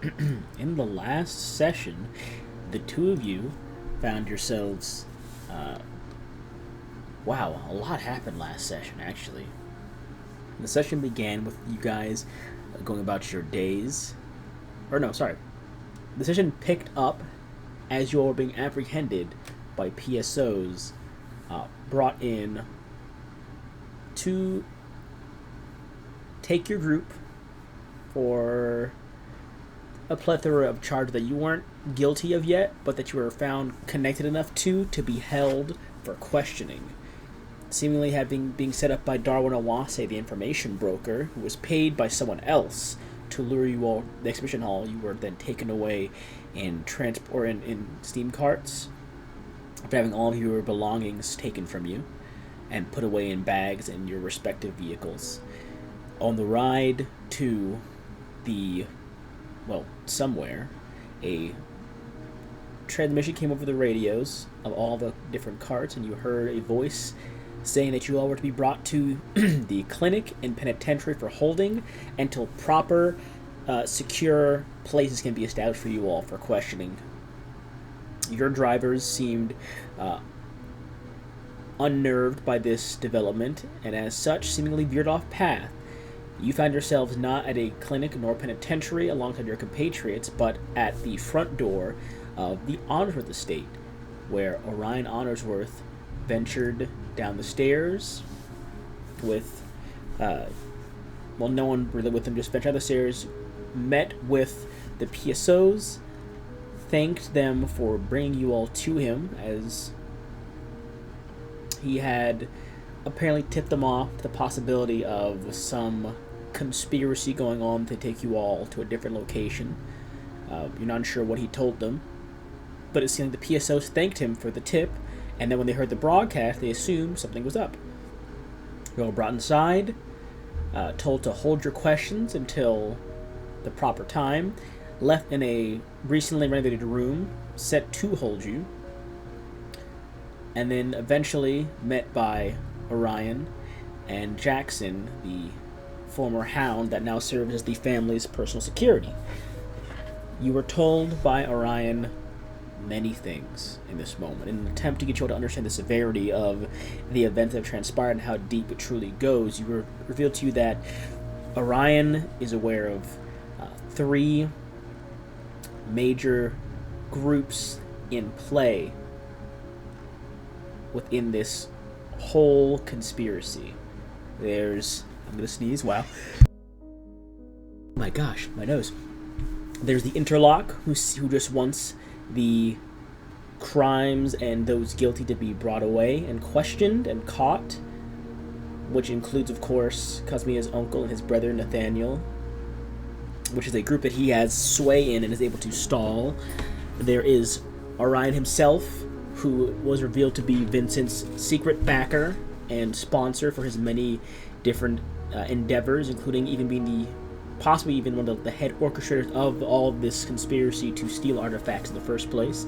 In the last session, the two of you found yourselves. Uh, wow, a lot happened last session, actually. The session began with you guys going about your days. Or, no, sorry. The session picked up as you all were being apprehended by PSOs brought in to take your group for a plethora of charges that you weren't guilty of yet, but that you were found connected enough to be held for questioning. Seemingly having being set up by Darwin Awase, the information broker, who was paid by someone else to lure you all to the exhibition hall. You were then taken away in transport in steam carts, after having all of your belongings taken from you and put away in bags in your respective vehicles. On the ride to the somewhere, a transmission came over the radios of all the different carts, and you heard a voice saying that you all were to be brought to the clinic and penitentiary for holding until proper, secure places can be established for you all for questioning. Your drivers seemed unnerved by this development, and as such seemingly veered off path. You found yourselves not at a clinic nor penitentiary alongside your compatriots, but at the front door of the Honorsworth estate, where Orion Honorsworth ventured down the stairs with, no one really with him, just ventured down the stairs, met with the PSOs, thanked them for bringing you all to him, as he had apparently tipped them off to the possibility of some conspiracy going on to take you all to a different location. You're not sure what he told them, but it seemed like the PSOs thanked him for the tip, and then when they heard the broadcast, they assumed something was up. You're all brought inside, told to hold your questions until the proper time, left in a recently renovated room, set to hold you, and then eventually met by Orion and Jackson, the former hound that now serves as the family's personal security. You were told by Orion many things in this moment, in an attempt to get you all to understand the severity of the events that have transpired and how deep it truly goes. You were revealed to you that Orion is aware of three major groups in play within this whole conspiracy. There's... I'm gonna sneeze, wow. Oh my gosh, my nose. There's the Interlock, who just wants the crimes and those guilty to be brought away and questioned and caught, which includes, of course, Cosmia's uncle and his brother Nathaniel, which is a group that he has sway in and is able to stall. There is Orion himself, who was revealed to be Vincent's secret backer and sponsor for his many different endeavors, including even being possibly even one of the head orchestrators of all of this conspiracy to steal artifacts in the first place.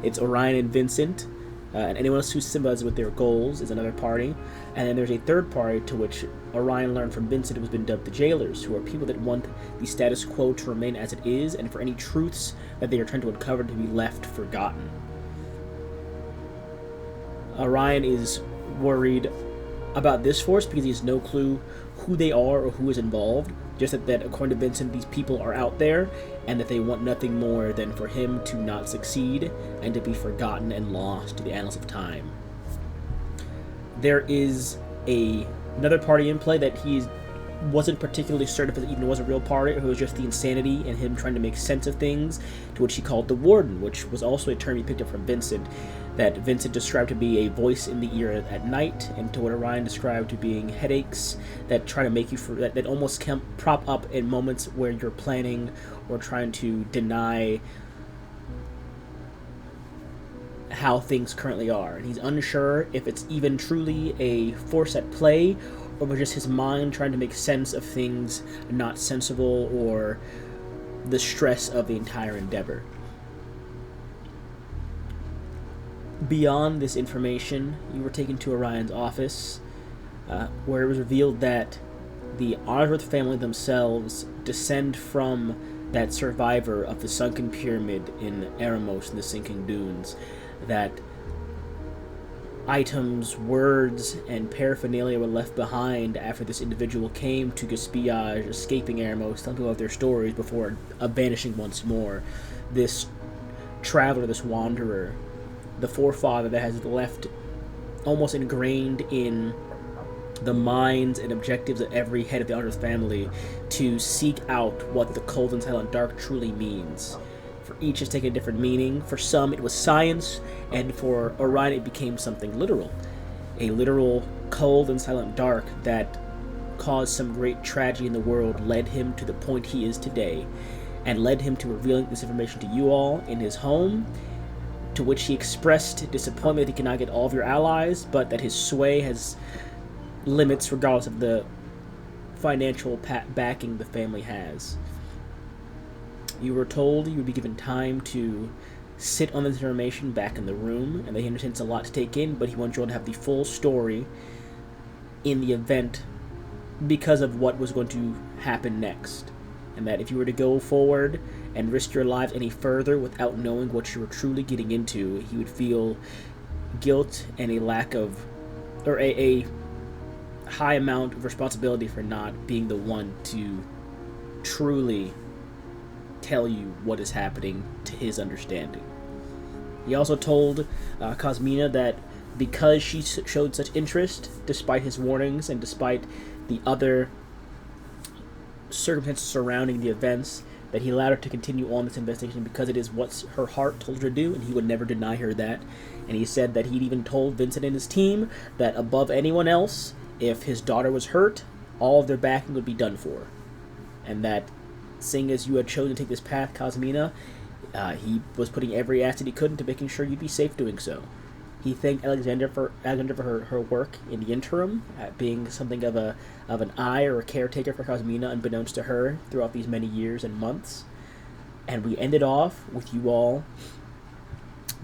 It's Orion and Vincent, and anyone else who sympathizes with their goals is another party. And then there's a third party to which Orion learned from Vincent who's been dubbed the Jailers, who are people that want the status quo to remain as it is, and for any truths that they are trying to uncover to be left forgotten. Orion is worried about this force because he has no clue who they are or who is involved, just that according to Vincent, these people are out there, and that they want nothing more than for him to not succeed and to be forgotten and lost to the annals of time. There is another party in play that he wasn't particularly certain if it even was a real party, or it was just the insanity and him trying to make sense of things, to which he called the Warden, which was also a term he picked up from Vincent, that Vincent described to be a voice in the ear at night, and to what Orion described to being headaches that try to make you that almost can prop up in moments where you're planning or trying to deny how things currently are. And he's unsure if it's even truly a force at play, or was just his mind trying to make sense of things not sensible, or the stress of the entire endeavor. Beyond this information, you were taken to Orion's office, where it was revealed that the Honorsworth family themselves descend from that survivor of the sunken pyramid in Eremos in the sinking dunes, that items, words, and paraphernalia were left behind after this individual came to Gaspiage, escaping Eremos, telling people of their stories before vanishing once more. This traveler, this wanderer, the forefather that has left almost ingrained in the minds and objectives of every head of the Unearth family to seek out what the cold and silent dark truly means. For each has taken a different meaning. For some it was science, and for Orion it became something literal. A literal cold and silent dark that caused some great tragedy in the world, led him to the point he is today, and led him to revealing this information to you all in his home, to which he expressed disappointment that he cannot get all of your allies, but that his sway has limits regardless of the financial backing the family has. You were told you would be given time to sit on this information back in the room, and that he understands it's a lot to take in, but he wants you all to have the full story in the event because of what was going to happen next. And that if you were to go forward and risk your lives any further without knowing what you were truly getting into, he would feel guilt and a lack of, or a high amount of responsibility for not being the one to truly tell you what is happening to his understanding. He also told Cosmina that because she showed such interest, despite his warnings and despite the other circumstances surrounding the events, that he allowed her to continue on this investigation because it is what her heart told her to do, and he would never deny her that. And he said that he'd even told Vincent and his team that above anyone else, if his daughter was hurt, all of their backing would be done for. And that, seeing as you had chosen to take this path, Cosmina, he was putting every asset he could into making sure you'd be safe doing so. He thanked Alexandra for her work in the interim, being something of an eye or a caretaker for Cosmina, unbeknownst to her, throughout these many years and months. And we ended off with you all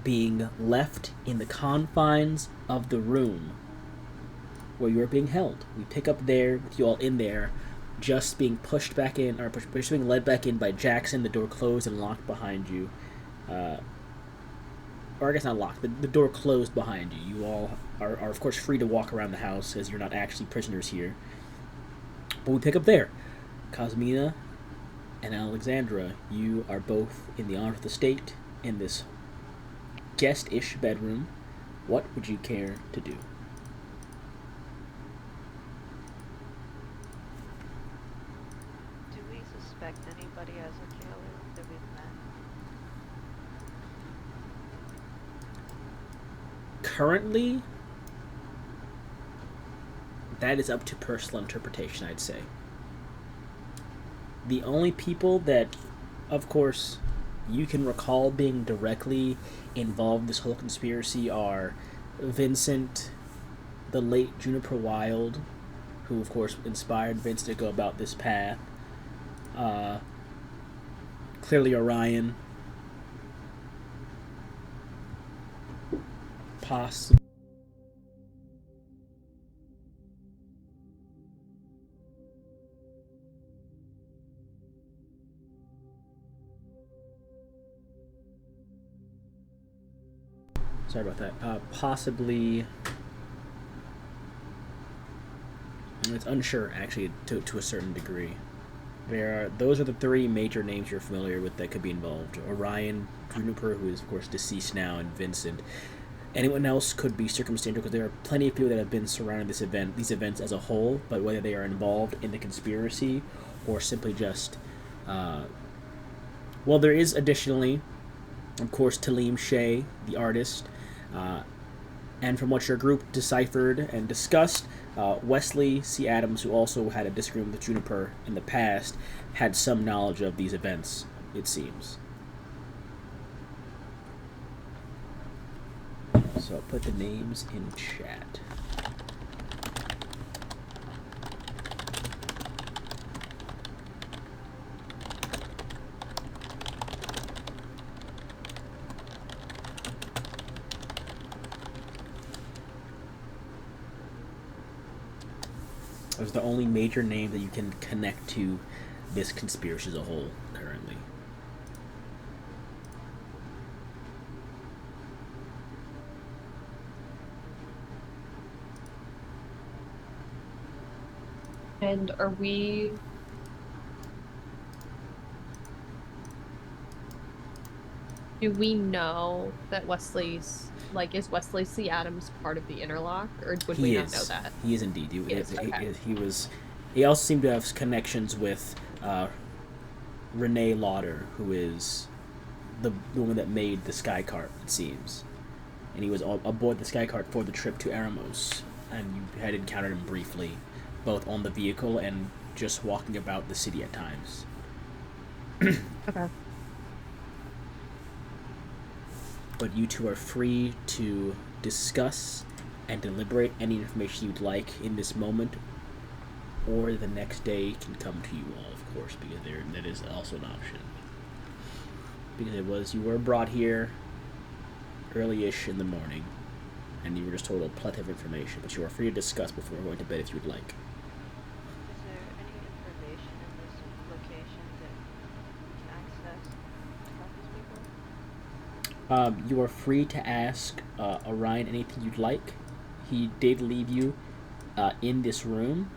being left in the confines of the room where you were being held. We pick up there with you all in there, just being pushed back in, or just being led back in by Jackson, the door closed and locked behind you. Or I guess not locked, the door closed behind you. You all are of course free to walk around the house as you're not actually prisoners here. But we pick up there. Cosmina and Alexandra, you are both in the honor of the state in this guest-ish bedroom. What would you care to do? Do we suspect anybody as a killer that we've met? Currently, that is up to personal interpretation, I'd say. The only people that, of course, you can recall being directly involved in this whole conspiracy are Vincent, the late Juniper Wild, who, of course, inspired Vincent to go about this path. Clearly Orion. Possibly. Sorry about that. Possibly. It's unsure, actually, to a certain degree. Those are the three major names you're familiar with that could be involved. Orion, Juniper, who is, of course, deceased now, and Vincent. Anyone else could be circumstantial, because there are plenty of people that have been surrounding these events as a whole, but whether they are involved in the conspiracy or simply just... well, there is additionally, of course, Talim Shea, the artist, and from what your group deciphered and discussed, Wesley C. Adams, who also had a disagreement with Juniper in the past, had some knowledge of these events, it seems. So I'll put the names in chat. That was the only major name that you can connect to this conspiracy as a whole currently. And are we... Do we know that Wesley's, like, is Wesley C. Adams part of the interlock, or would we He not know is. that? He is indeed. Yes, okay. He was. He also seemed to have connections with Renee Lauder, who is the woman that made the sky cart. It seems, and he was aboard the sky cart for the trip to Aramos, and you had encountered him briefly, both on the vehicle and just walking about the city at times. Okay. But you two are free to discuss and deliberate any information you'd like in this moment, or the next day can come to you all, of course, because that is also an option. Because you were brought here early-ish in the morning, and you were just told a plethora of information, but you are free to discuss before going to bed if you would like. Is there any information in this location that we can access about these people? You are free to ask Orion anything you'd like. He did leave you in this room,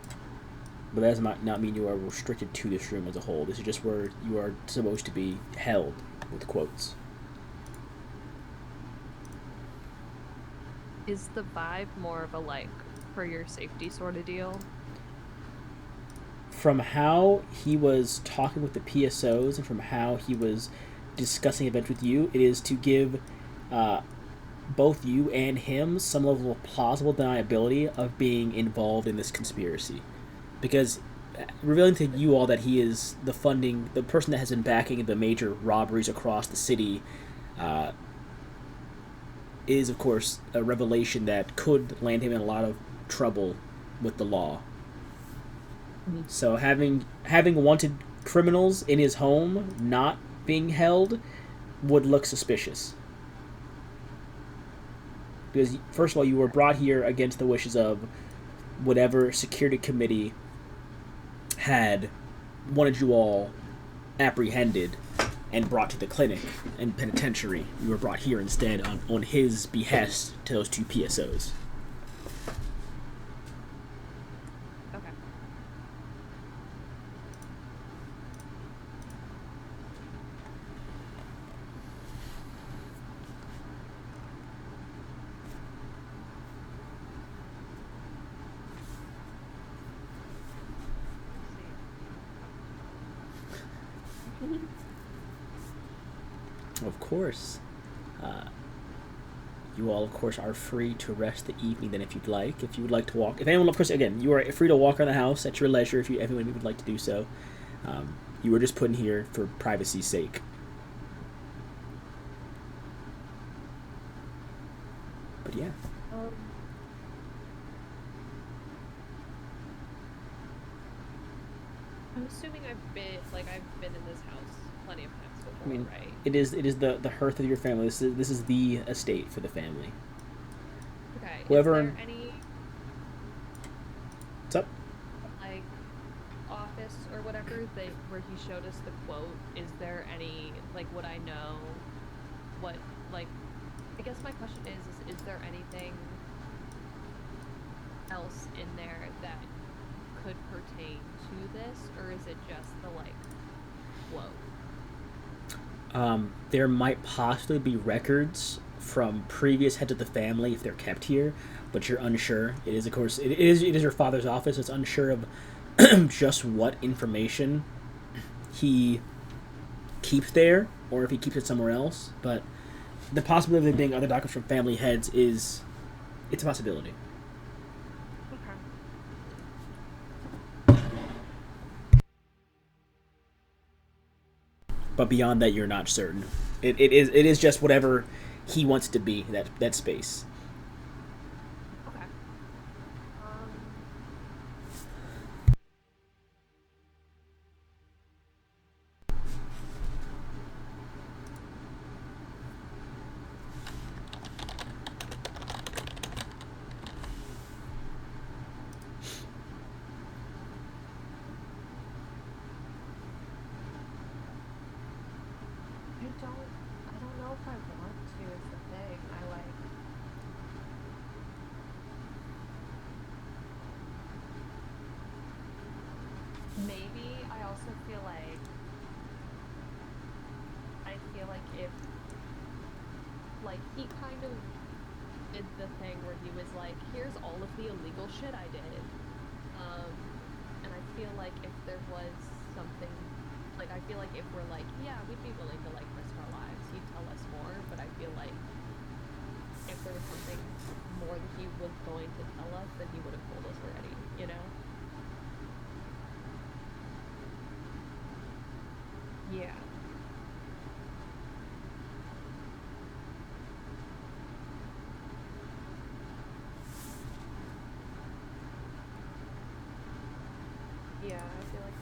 but that does not mean you are restricted to this room as a whole. This is just where you are supposed to be held, with quotes. Is the vibe more of a, like, for your safety sort of deal? From how he was talking with the PSOs and from how he was discussing events with you, it is to give both you and him some level of plausible deniability of being involved in this conspiracy. Because revealing to you all that he is the person that has been backing the major robberies across the city, is, of course, a revelation that could land him in a lot of trouble with the law. Mm-hmm. So having wanted criminals in his home not being held would look suspicious. Because, first of all, you were brought here against the wishes of whatever security committee had wanted you all apprehended and brought to the clinic and penitentiary. You were brought here instead on his behest to those two PSOs. Okay. Of course. You all, of course, are free to rest the evening then if you'd like. If you would like to walk. If anyone, of course, again, you are free to walk around the house at your leisure if anyone would like to do so. You were just put in here for privacy's sake. But yeah. I'm assuming I've been in this house plenty of times before, I mean, right? it is the hearth of your family. This is the estate for the family. Okay. Whoever. Is there any, What's up? like, office or whatever where he showed us the quote? Is there any, like, would I know what, like, I guess my question is there anything else in there that could pertain to this, or is it just the, like, quote? There might possibly be records from previous heads of the family if they're kept here, but you're unsure. It is, of course, it is your father's office. So it's unsure of just what information he keeps there, or if he keeps it somewhere else. But the possibility of there being other documents from family heads it's a possibility. But beyond that, you're not certain. It is just whatever he wants to be, that space. Okay. I don't know if I want to is the thing. also feel like if, like, he kind of did the thing where he was like, here's all of the illegal shit I did. And I feel like if there was something, like, I feel like if we're like, yeah, we'd be willing to, like, risk our lives, he'd tell us more, but I feel like if there was something more that he was going to tell us, then he would have told us already, you know? Yeah. Yeah, I feel like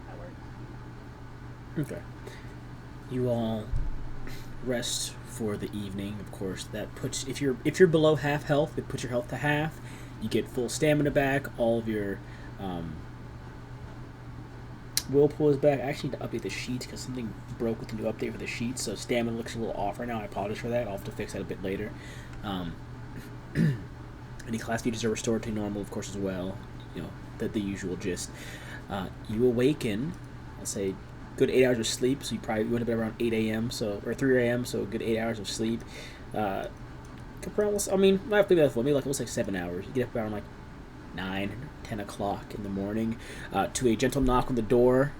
that works. Okay. You all rest for the evening. Of course, that puts if you're below half health, it puts your health to half. You get full stamina back. All of your whirlpool is back. I actually need to update the sheets because something broke with the new update for the sheets, so stamina looks a little off right now. I apologize for that. I'll have to fix that a bit later. Any class features are restored to normal, of course, as well. You know, the usual gist. You awaken, I'll say, good 8 hours of sleep, so you went to bed around 8 a.m., or 3 a.m., so a good 8 hours of sleep. Not maybe like, almost like 7 hours. You get up around like 9, 10 o'clock in the morning to a gentle knock on the door.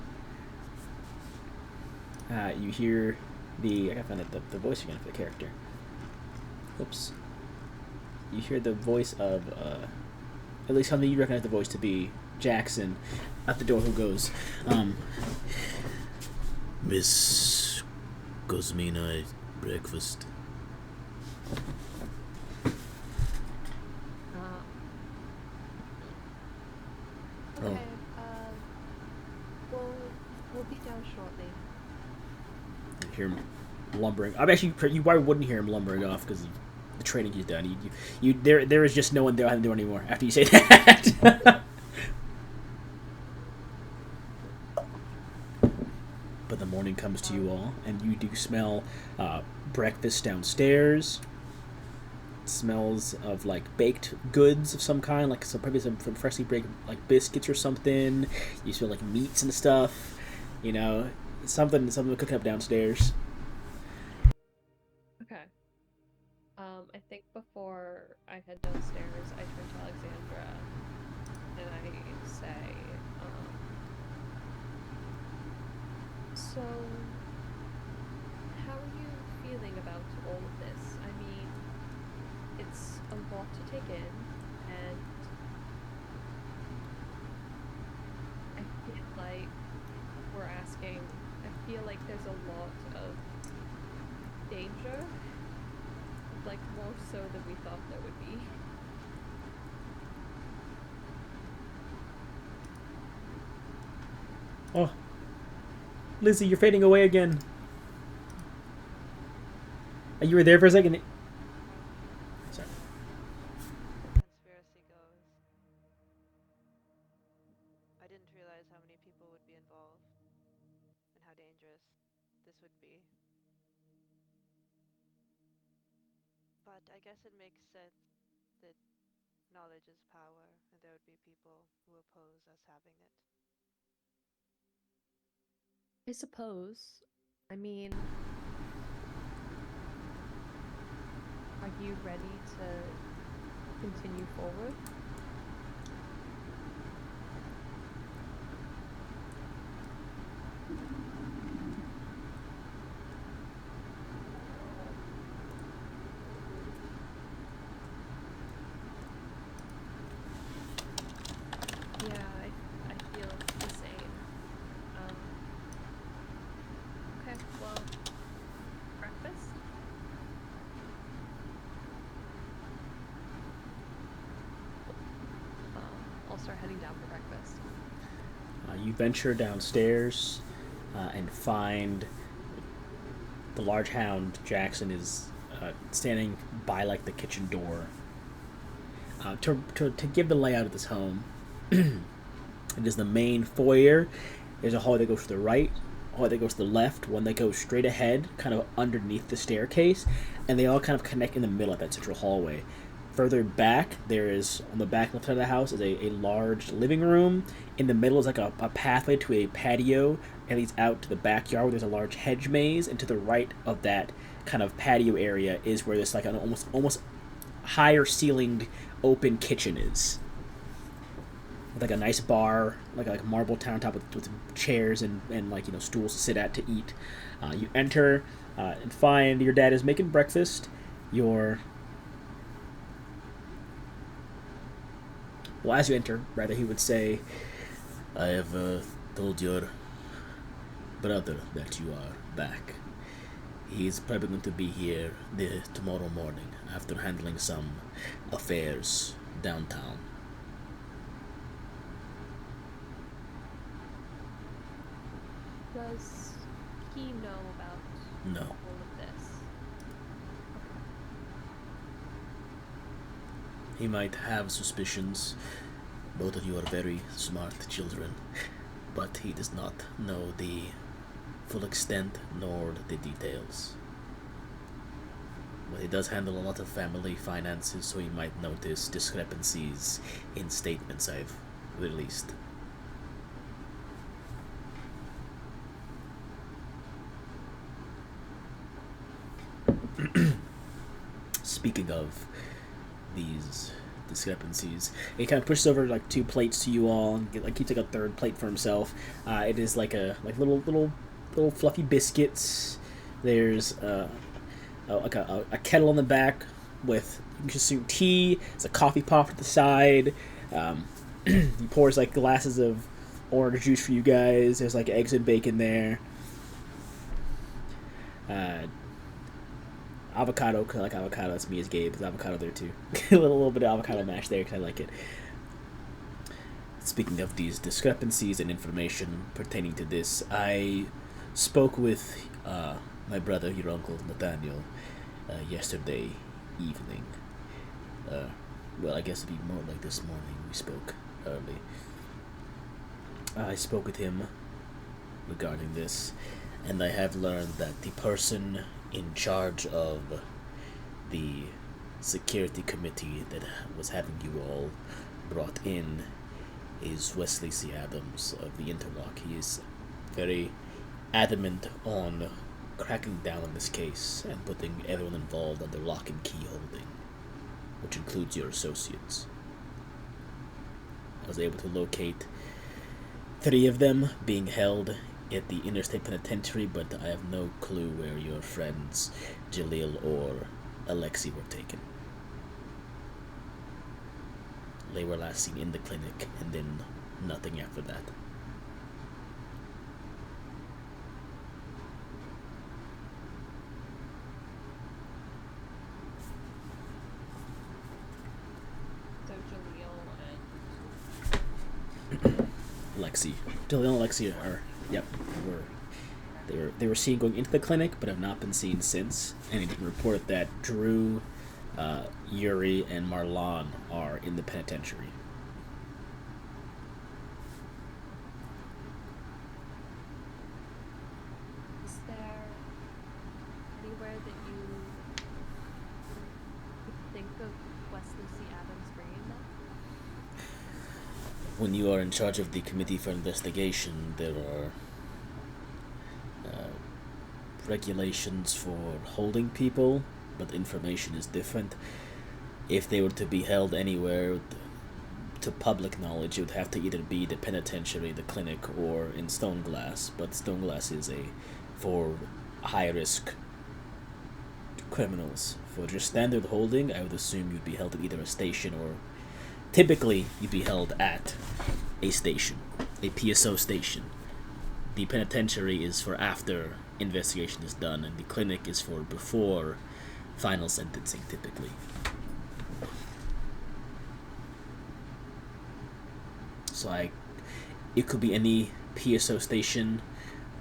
You hear I gotta find the voice again for the character. Oops. You hear the voice of, at least something you recognize the voice to be Jackson at the door, who goes, Miss Cosmina, breakfast. Okay, we'll be down shortly. You hear him lumbering. You probably wouldn't hear him lumbering off because of the training he's done. There is just no one there at the door anymore after you say that. But the morning comes to you all, and you do smell breakfast downstairs. It smells of like baked goods of some kind, like probably some freshly baked like biscuits or something. You smell like meats and stuff. You know, something cooking up downstairs. Okay. I think before I head downstairs, I turn to Alexandra and I say, so, how are you feeling about all of this? I mean, it's a lot to take in, and I feel like I feel like there's a lot of danger, like more so than we thought there would be. Oh, Lizzie, you're fading away again. You were there for a second. Sorry. Conspiracy goes. I didn't realize how many people would be involved and how dangerous this would be. But I guess it makes sense that knowledge is power, and there would be people who oppose us having it. I suppose. I mean, are you ready to continue forward? Yeah, I feel the same. Okay, well, breakfast? I'll start heading down for breakfast. You venture downstairs and find the large hound. Jackson is standing by like the kitchen door. To give the layout of this home, it is the main foyer. There's a hallway that goes to the right, a hallway that goes to the left, one that goes straight ahead, kind of underneath the staircase, and they all kind of connect in the middle of that central hallway. further back, there is, on the back left side of the house, is a large living room. In the middle is like a pathway to a patio, and leads out to the backyard where there's a large hedge maze. And to the right of that kind of patio area is where this like an almost higher ceilinged open kitchen is. With like a nice bar, like a marble countertop with chairs and like, you know, stools to sit at to eat. You enter and find your dad is making breakfast. Well, as you enter, rather, he would say, I have told your brother that you are back. He's probably going to be here tomorrow morning after handling some affairs downtown. Does he know about No. all of this? He might have suspicions. Both of you are very smart children, but he does not know the full extent nor the details. But he does handle a lot of family finances, so he might notice discrepancies in statements I've released. speaking of these discrepancies, he kind of pushes over like 2 plates to you all and keeps like a 3rd plate for himself. It is like little fluffy biscuits. There's a kettle on the back with consume tea. There's a coffee pot at the side. He pours like glasses of orange juice for you guys. There's like eggs and bacon there. Avocado, because I like avocado. That's me as Gabe. There's avocado there too. a little bit of avocado mash there because I like it. Speaking of these discrepancies and information pertaining to this, I spoke with my brother, your uncle Nathaniel, yesterday evening. Well, I guess it'd be more like this morning. We spoke early. I spoke with him regarding this, and I have learned that the person in charge of the security committee that was having you all brought in is Wesley C. Adams of the Interlock. He is very adamant on cracking down on this case and putting everyone involved under lock and key holding, which includes your associates. I was able to locate 3 of them being held at the Interstate Penitentiary, but I have no clue where your friends Jalil or Alexi were taken. They were last seen in the clinic, and then nothing after that. So Jaleel and Lexi. Jalil and Lexi are, yep, they were seen going into the clinic, but have not been seen since. And it reported that Drew, Yuri, and Marlon are in the penitentiary. is there anywhere that you could think of Wesley C. Adams bringing them? When you are in charge of the committee for investigation, there are regulations for holding people, but information is different. If they were to be held anywhere to public knowledge, it would have to either be the penitentiary, the clinic, or in Stoneglass. But Stoneglass is for high-risk criminals. For just standard holding, I would assume you'd be held at either a station or typically you'd be held at a station, a PSO station. The penitentiary is for after investigation is done, and the clinic is for before final sentencing, typically. So it could be any PSO station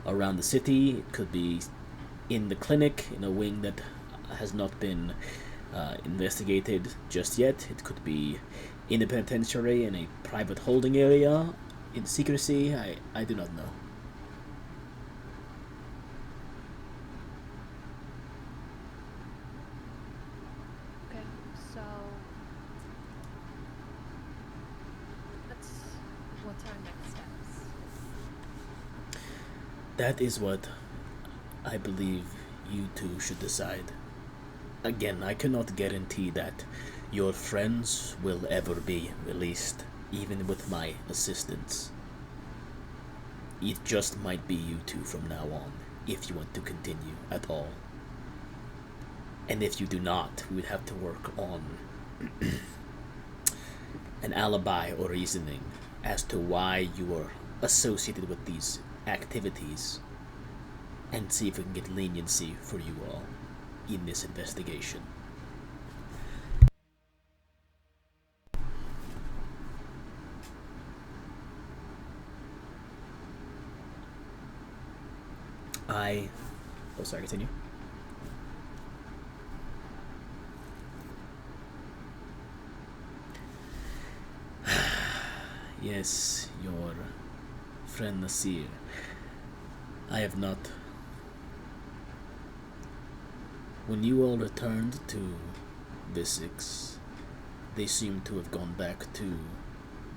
around the city. It could be in the clinic, in a wing that has not been investigated just yet. It could be in the penitentiary, in a private holding area, in secrecy. I do not know. Okay, so what's our next steps? That is what I believe you two should decide. Again, I cannot guarantee that your friends will ever be released, even with my assistance. It just might be you two from now on, if you want to continue at all. And if you do not, we would have to work on an alibi or reasoning as to why you were associated with these activities, and see if we can get leniency for you all in this investigation. Oh, sorry, continue. Yes, your friend Nasir. I have not. When you all returned to Visix, they seem to have gone back to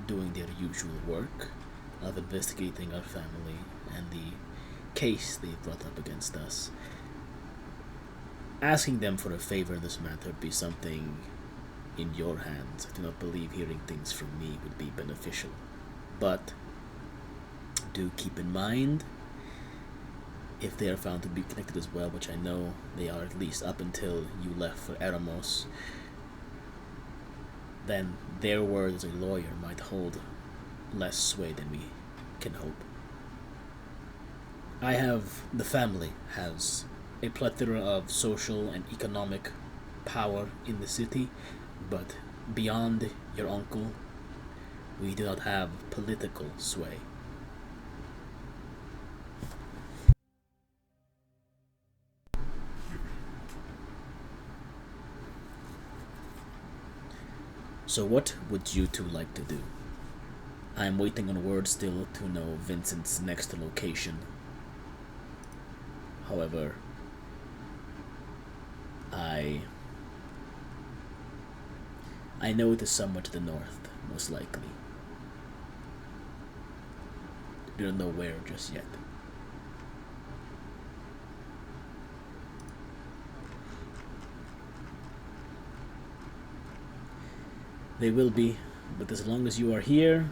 doing their usual work of investigating our family and the case they brought up against us. Asking them for a favor in this matter would be something in your hands. I do not believe hearing things from me would be beneficial. But do keep in mind, if they are found to be connected as well, which I know they are at least up until you left for Eramos, then their word as a lawyer might hold less sway than we can hope. The family has a plethora of social and economic power in the city, but beyond your uncle, we do not have political sway. So what would you two like to do? I am waiting on word still to know Vincent's next location. However, I know it is somewhere to the north, most likely. Do not know where just yet. They will be, but as long as you are here,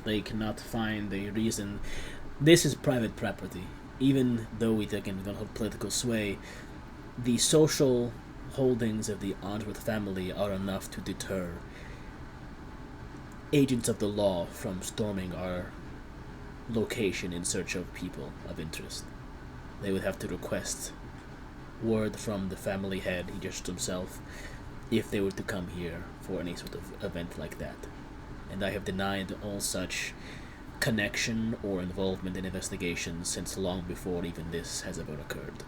they cannot find a reason. This is private property. Even though we don't hold political sway, the social holdings of the Answorth family are enough to deter agents of the law from storming our location in search of people of interest. They would have to request word from the family head, he just himself, if they were to come here for any sort of event like that. And I have denied all such connection or involvement in investigations since long before even this has ever occurred,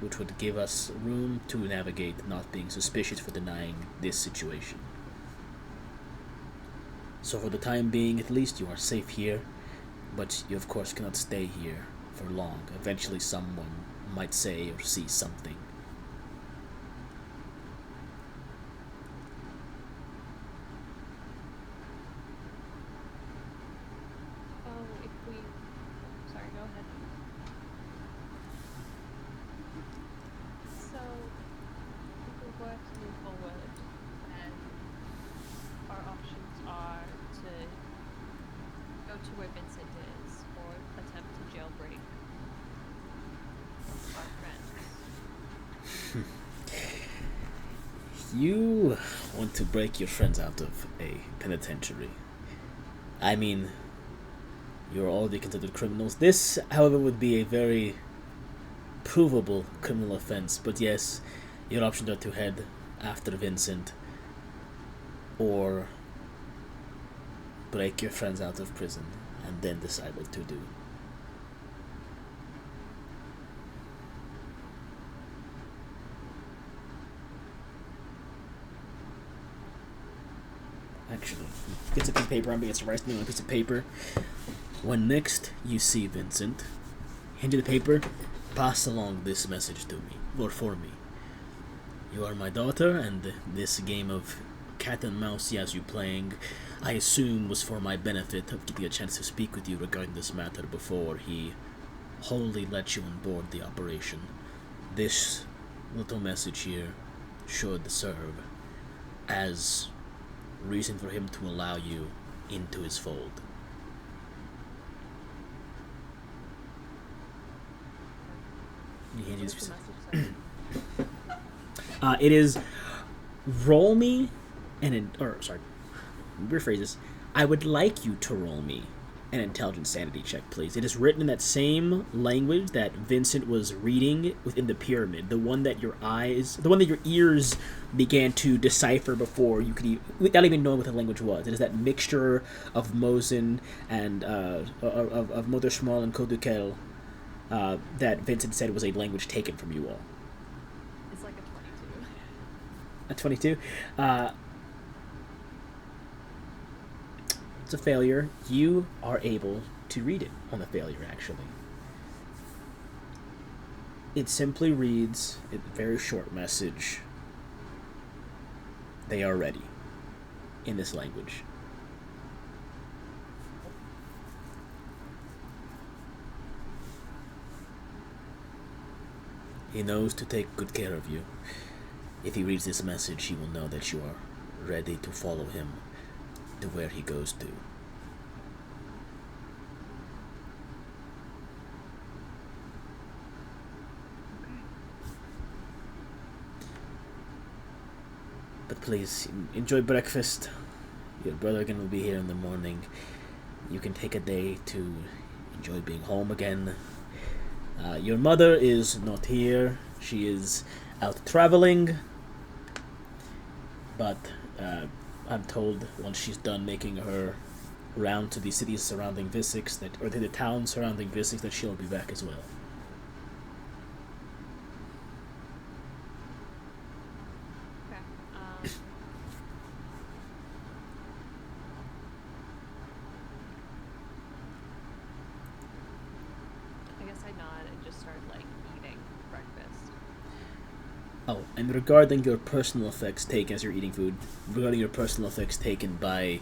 which would give us room to navigate not being suspicious for denying this situation. So for the time being, at least, you are safe here, but you of course cannot stay here for long. Eventually someone might say or see something. Sorry, go ahead. So, if we were to move forward, and our options are to go to where Vincent is, or attempt to jailbreak our friends. You want to break your friends out of a penitentiary. I mean, you're already considered criminals. This, however, would be a very provable criminal offense. But yes, your options are to head after Vincent or break your friends out of prison and then decide what to do. Actually, gets a piece of paper. I'm gonna write something on a piece of paper. When next you see Vincent, hand you the paper, pass along this message to me, or for me. You are my daughter, and this game of cat and mousey as you playing, I assume was for my benefit of getting a chance to speak with you regarding this matter before he wholly let you on board the operation. This little message here should serve as reason for him to allow you into his fold. What does the message say? It is roll me rephrase this. I would like you to roll me an intelligence sanity check, please. It is written in that same language that Vincent was reading within the pyramid, the one that your ears began to decipher before you could without even knowing what the language was. It is that mixture of Mosin and of Mother Schmal and Kodukel that Vincent said was a language taken from you all. It's like a 22. A 22? It's a failure. You are able to read it on a failure, actually. It simply reads a very short message. They are ready. In this language. He knows to take good care of you. If he reads this message, he will know that you are ready to follow him to where he goes to. But please, enjoy breakfast. Your brother again will be here in the morning. You can take a day to enjoy being home again. Your mother is not here. She is out traveling. But I'm told once she's done making her round to the cities surrounding Vissix, or to the towns surrounding Vissix, that she'll be back as well. Okay. I guess I nod and just start eating breakfast. Oh, and regarding your personal effects taken as you're eating food, regarding your personal effects taken by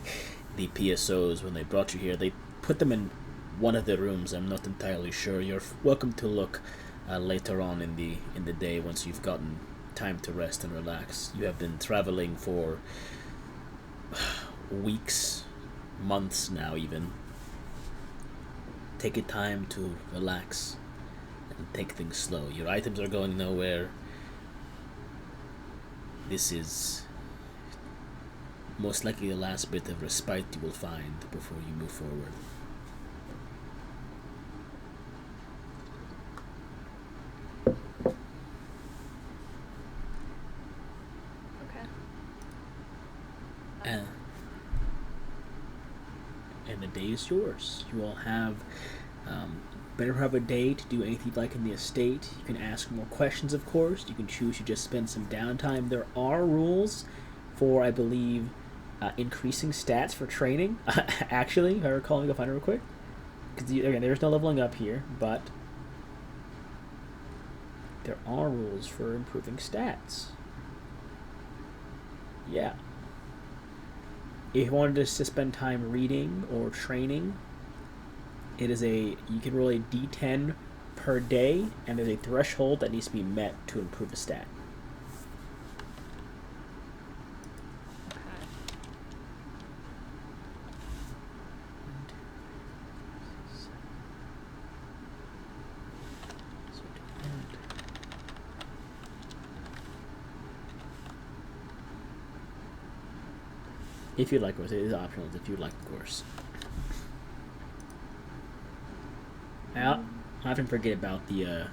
the PSOs when they brought you here, they put them in one of the rooms. I'm not entirely sure. You're welcome to look later on in the day once you've gotten time to rest and relax. You have been traveling for weeks, months now even. Take your time to relax and take things slow. Your items are going nowhere. This is most likely the last bit of respite you will find before you move forward. Okay. And the day is yours. You all have better have a day to do anything you'd like in the estate. You can ask more questions, of course. You can choose to just spend some downtime. There are rules for, I believe, increasing stats for training. Actually, if I recall, let me go find it real quick. Because again, there's no leveling up here, but there are rules for improving stats. Yeah. If you wanted to spend time reading or training, you can roll a d10 per day, and there's a threshold that needs to be met to improve a stat. If you'd like, of course. It is optional if you'd like, of course. I often forget about the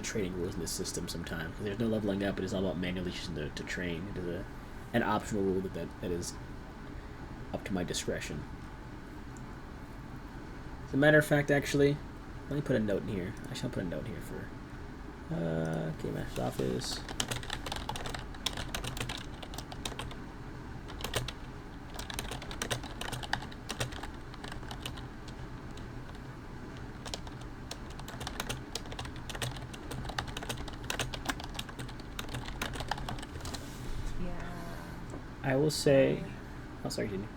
training rules in this system sometimes. Because there's no leveling up, it is all about manually choosing to train. It is an optional rule that is up to my discretion. As a matter of fact, actually, let me put a note in here. I shall put a note here for Game Master's Office. I will say. Oh, sorry, Jenny.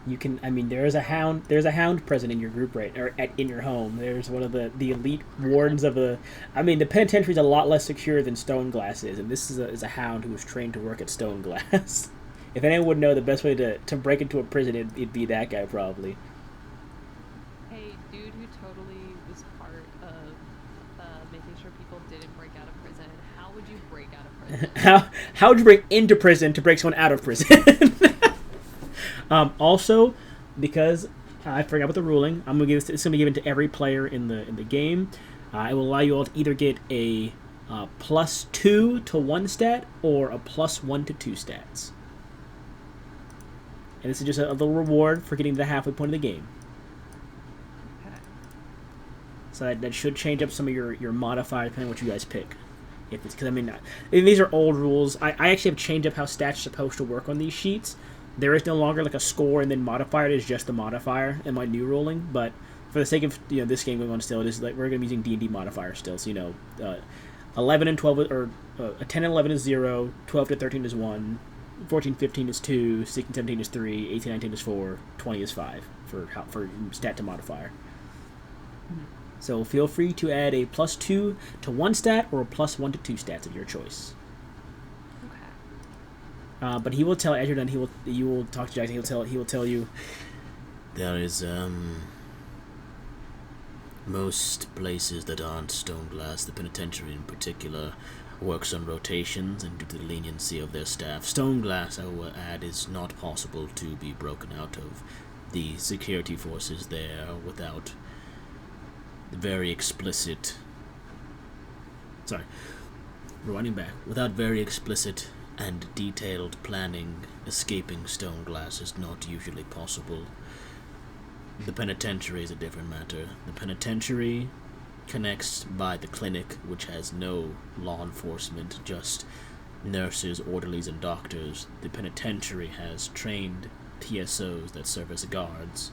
You can. I mean, there's a hound. There's a hound present in your group, right, or in your home. There's one of the elite wardens of the. I mean, the penitentiary is a lot less secure than Stoneglass is, and this is a hound who was trained to work at Stoneglass. If anyone would know the best way to break into a prison, it'd be that guy probably. Hey, dude who totally was part of making sure people didn't break out of prison. How would you break out of prison? How would you break into prison to break someone out of prison? Also, because I forgot about the ruling, I'm gonna give this. It's gonna be given to every player in the game. It will allow you all to either get a +2 to 1 stat or a +1 to 2 stats. And this is just a little reward for getting to the halfway point of the game. Okay. So that should change up some of your modifiers depending on what you guys pick. If it's because I mean these are old rules. I actually have changed up how stats are supposed to work on these sheets. There is no longer like a score and then modifier. It is just the modifier in my new ruling. But for the sake of this game going on still, it is like we're going to be using D&D modifiers still. So 11 and 12 or 10 and 11 is 0, 12 to 13 is 1, 14, 15 is 2, 16, 17 is 3, 18, 19 is 4, 20 is 5 for stat to modifier. So feel free to add a +2 to 1 stat or a +1 to 2 stats of your choice. Okay. But he will tell, as you're done, you will talk to Jackson. He will tell you There is most places that aren't Stoneglass, the penitentiary in particular, works on rotations and due to the leniency of their staff. Stoneglass, I will add, is not possible to be broken out of. The security forces there without very explicit... Sorry. Rewinding back. Without very explicit and detailed planning, escaping Stoneglass is not usually possible. The penitentiary is a different matter. The penitentiary connects by the clinic, which has no law enforcement, just nurses, orderlies, and doctors. The penitentiary has trained PSOs that serve as guards,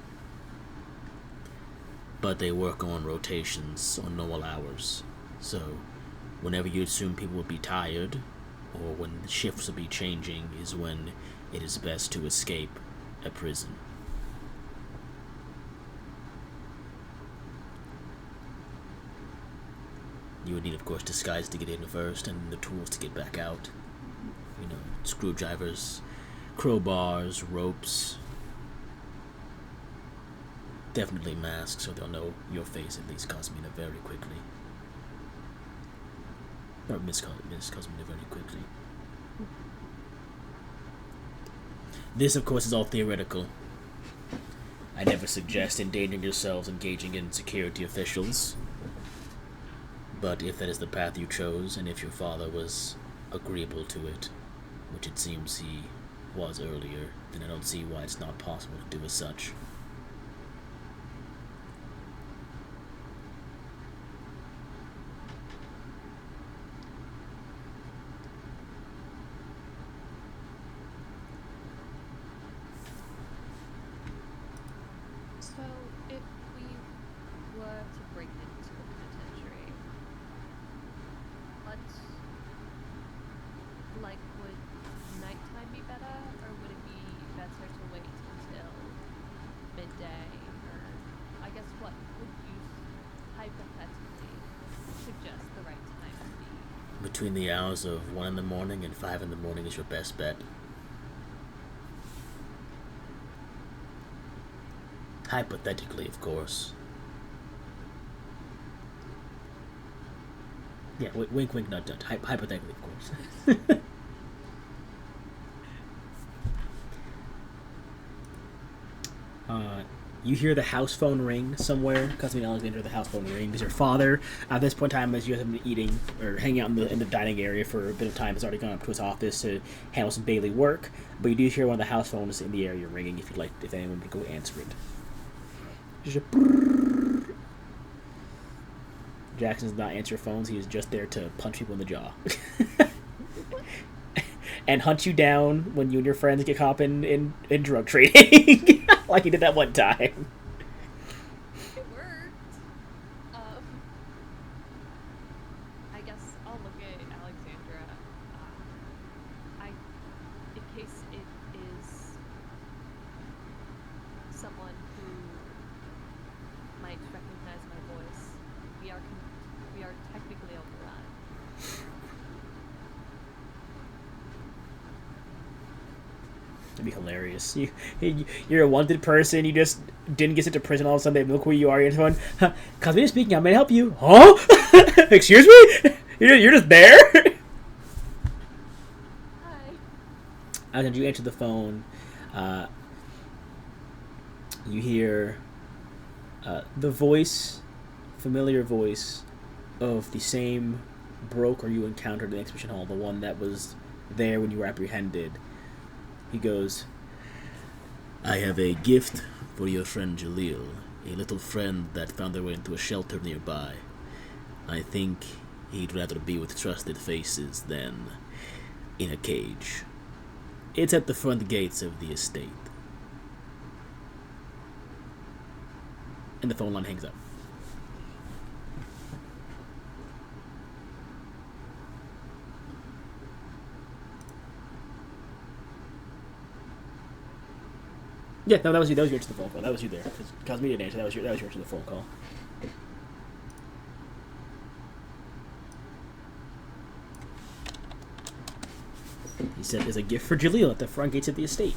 but they work on rotations on normal hours. So, whenever you assume people will be tired, or when the shifts will be changing, is when it is best to escape a prison. You would need, of course, disguise to get in first, and the tools to get back out. Screwdrivers, crowbars, ropes. Definitely masks, so they'll know your face, at least Cosmina, very quickly. Or Miss Cosmina very quickly. This, of course, is all theoretical. I never suggest endangering yourselves engaging in security officials. But if that is the path you chose, and if your father was agreeable to it, which it seems he was earlier, then I don't see why it's not possible to do as such. So, if we were to break into the penitentiary, would nighttime be better, or would it be better to wait until midday? Or, I guess, what would you hypothetically suggest the right time to be? Between the hours of 1 in the morning and 5 in the morning is your best bet. Hypothetically, of course. Yeah, wink, wink, nut, nut. Hypothetically, of course. You hear the house phone ring somewhere. Cousin Alexander, the house phone ring. Because your father, at this point in time, as you guys have been eating or hanging out in the dining area for a bit of time, has already gone up to his office to handle some daily work. But you do hear one of the house phones in the area ringing. If anyone would go answer it. Just a brrrr. Jackson does not answer phones. He is just there to punch people in the jaw. And hunt you down when you and your friends get caught in drug trading. Like he did that one time. It worked. I guess I'll look at Alexandra. I are technically overrun. That'd be hilarious. You're a wanted person. You just didn't get sent to prison. All of a sudden, they look where you are. You're phone. Cosmetic speaking. I may help you. Huh? Excuse me? You're just there. Hi. As you answer the phone, you hear the voice, familiar voice, of the same broker you encountered in the exhibition hall, the one that was there when you were apprehended. He goes, I have a gift for your friend Jalil, a little friend that found their way into a shelter nearby. I think he'd rather be with trusted faces than in a cage. It's at the front gates of the estate. And the phone line hangs up. Yeah, no, that was you. That was your answer to the phone call. That was you there. Because Cosme didn't answer. That was your answer to the phone call. He said, "There's a gift for Jaleel at the front gates of the estate."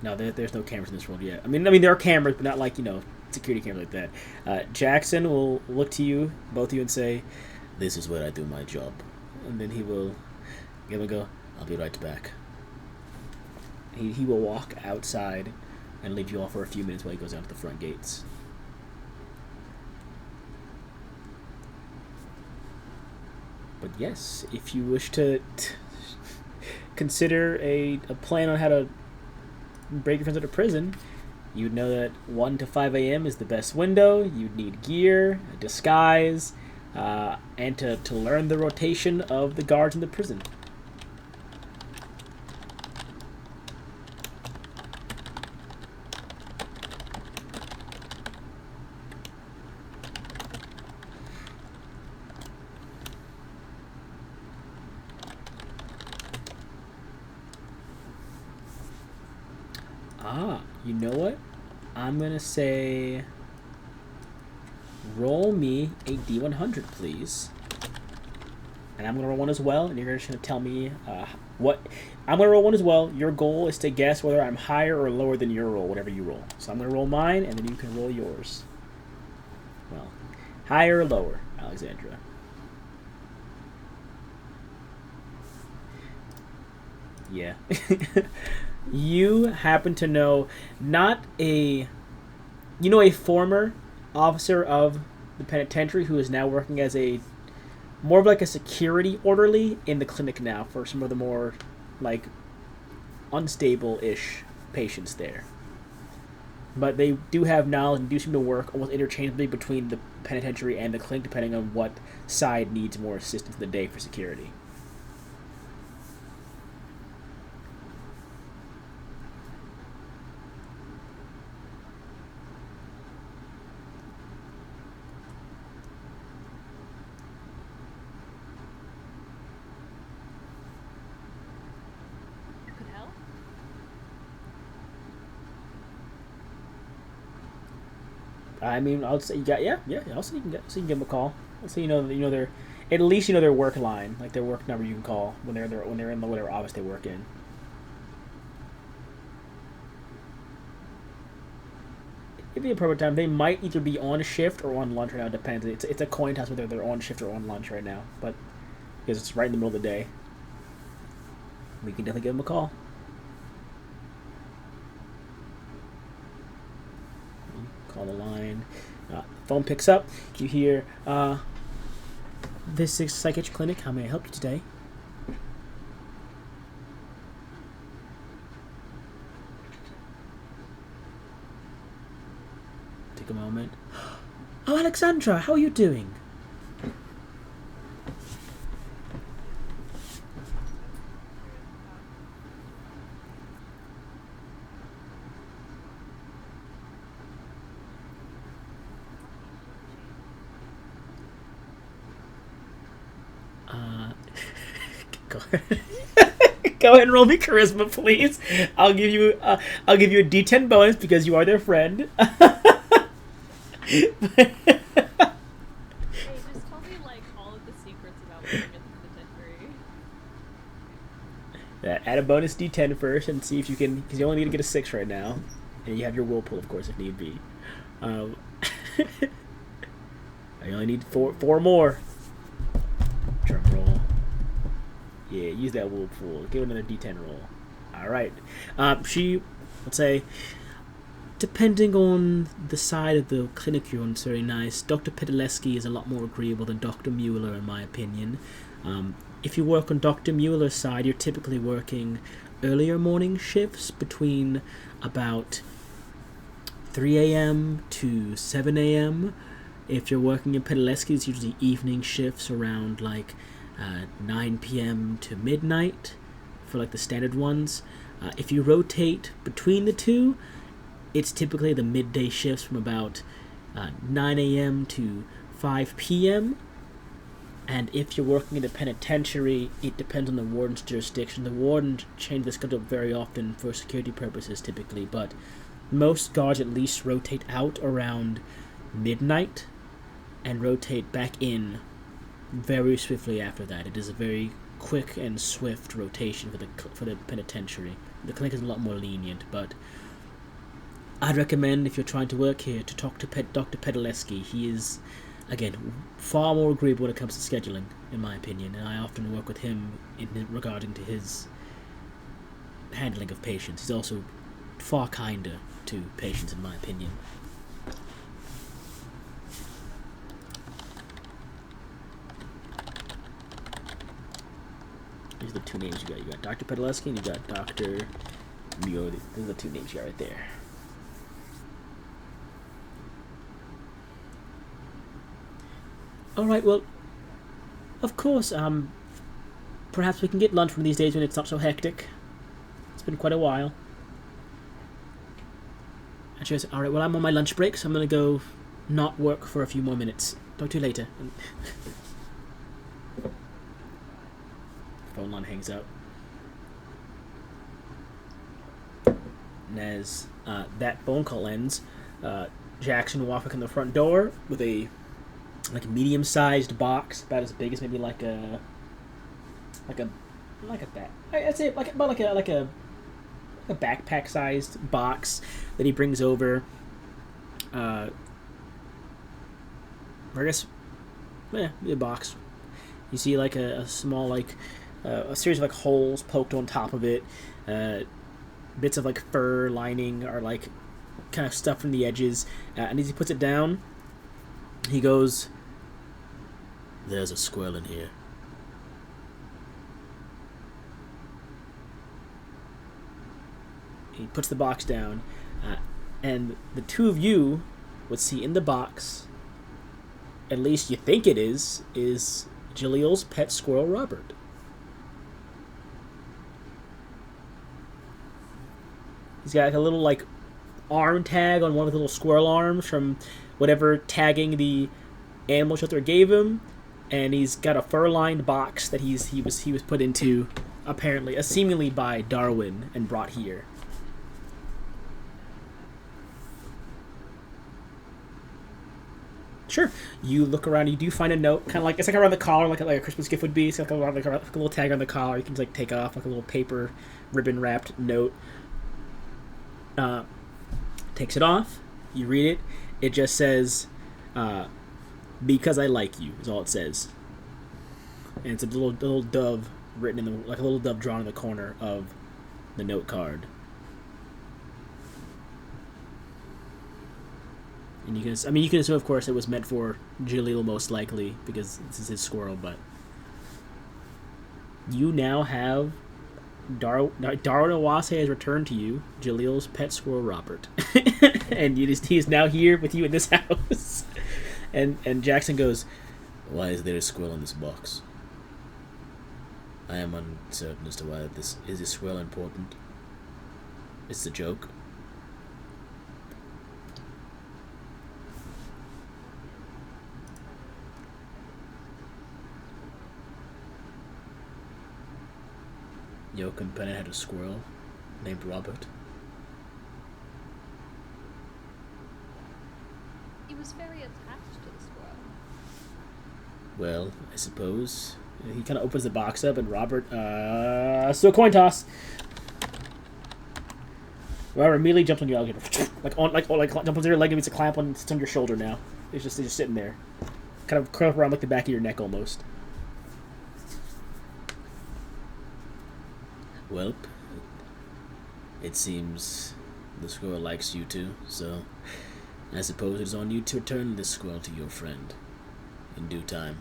No, there's no cameras in this world yet. I mean, there are cameras, but not like, security cameras like that. Jackson will look to you, both of you, and say, "This is where I do my job." And then he will give a go, "I'll be right back." He will walk outside and leave you all for a few minutes while he goes out to the front gates. But yes, if you wish to consider a plan on how to break your friends out of prison, you'd know that 1 to 5 a.m. is the best window. You'd need gear, a disguise, and to learn the rotation of the guards in the prison. You know what? I'm gonna say, roll me a D100, please. And I'm gonna roll one as well, and you're just gonna tell me what. I'm gonna roll one as well. Your goal is to guess whether I'm higher or lower than your roll, whatever you roll. So I'm gonna roll mine, and then you can roll yours. Well, higher or lower, Alexandra? Yeah. You happen to know a former officer of the penitentiary who is now working as more of like a security orderly in the clinic now for some of the more like unstable-ish patients there. But they do have knowledge and do seem to work almost interchangeably between the penitentiary and the clinic depending on what side needs more assistance in the day for security. I mean, I'll say you got I'll say you can give them a call. I'll say they're at least their work line, like their work number you can call when they're in the whatever office they work in. It'd be a appropriate time. They might either be on shift or on lunch right now. It depends. It's a coin toss whether they're on shift or on lunch right now. But because it's right in the middle of the day, we can definitely give them a call. Call the line. Phone picks up. You hear, "This is Psychiatric Clinic. How may I help you today?" Take a moment. "Oh, Alexandra, how are you doing?" Go ahead. Go ahead and roll me charisma, please. I'll give you a D10 bonus because you are their friend. Hey, just tell me like all of the secrets about working at the penitentiary. Add a bonus D10 first and see if you can, because you only need to get a 6 right now, and you have your whirlpool, of course, if need be. You only need four more. Drum roll. Yeah, use that whirlpool. Give it another D10 roll. All right. She, let's say, depending on the side of the clinic you're on, it's very nice. Dr. Pedaleski is a lot more agreeable than Dr. Mueller, in my opinion. If you work on Dr. Mueller's side, you're typically working earlier morning shifts between about 3 a.m. to 7 a.m. If you're working in Pedaleski, it's usually evening shifts around like 9 p.m. to midnight for like the standard ones. If you rotate between the two, it's typically the midday shifts from about 9 a.m. to 5 p.m. And if you're working in a penitentiary, it depends on the warden's jurisdiction. The warden changes the schedule very often for security purposes, typically, but most guards at least rotate out around midnight and rotate back in very swiftly after that. It is a very quick and swift rotation for the penitentiary. The clinic is a lot more lenient, but I'd recommend, if you're trying to work here, to talk to Dr. Pedaleski. He is, again, far more agreeable when it comes to scheduling, in my opinion, and I often work with him regarding to his handling of patients. He's also far kinder to patients, in my opinion. These are the two names you got. You got Dr. Pedaleski and you got Dr. Mueller. Those are the two names you got right there. Alright, well, of course, perhaps we can get lunch one of these days when it's not so hectic. It's been quite a while. And she goes, alright, well, I'm on my lunch break, so I'm going to go not work for a few more minutes. Talk to you later. And phone line hangs up. And as that phone call ends, Jackson walks in the front door with a medium-sized box, about as big as maybe like a bat. I'd say like a backpack-sized box that he brings over. I guess, yeah, a box. You see like a small a series of like holes poked on top of it. Bits of like fur lining are like kind of stuffed from the edges. And as he puts it down, he goes, "There's a squirrel in here." He puts the box down, and the two of you would see in the box, at least you think it is Jalil's pet squirrel, Robert. He's got like a little like arm tag on one of the little squirrel arms from whatever tagging the animal shelter gave him, and he's got a fur-lined box that he was put into, apparently, seemingly by Darwin, and brought here. Sure. You look around. You do find a note, kind of like it's like around the collar, like a Christmas gift would be. It's like a little tag on the collar. You can just like take off, like a little paper ribbon wrapped note. Takes it off. You read it. It just says, "Because I like you," is all it says. And it's a little dove written in like a little dove drawn in the corner of the note card. And you can assume, of course, it was meant for Jalil most likely, because this is his squirrel, but you now have Darwin Awase has returned to you, Jalil's pet squirrel, Robert. And he is now here with you in this house. And Jackson goes, "Why is there a squirrel in this box? I am uncertain as to why this squirrel important. It's a joke." Your companion had a squirrel named Robert. He was very attached to the squirrel. Well, I suppose. He kind of opens the box up, and Robert, so coin toss. Robert immediately jumps on your alligator, like jumps on your leg and meets a clamp on, it's on your shoulder now. It's just sitting there, kind of curled around like the back of your neck almost. Well, it seems the squirrel likes you too, so I suppose it's on you to return this squirrel to your friend in due time.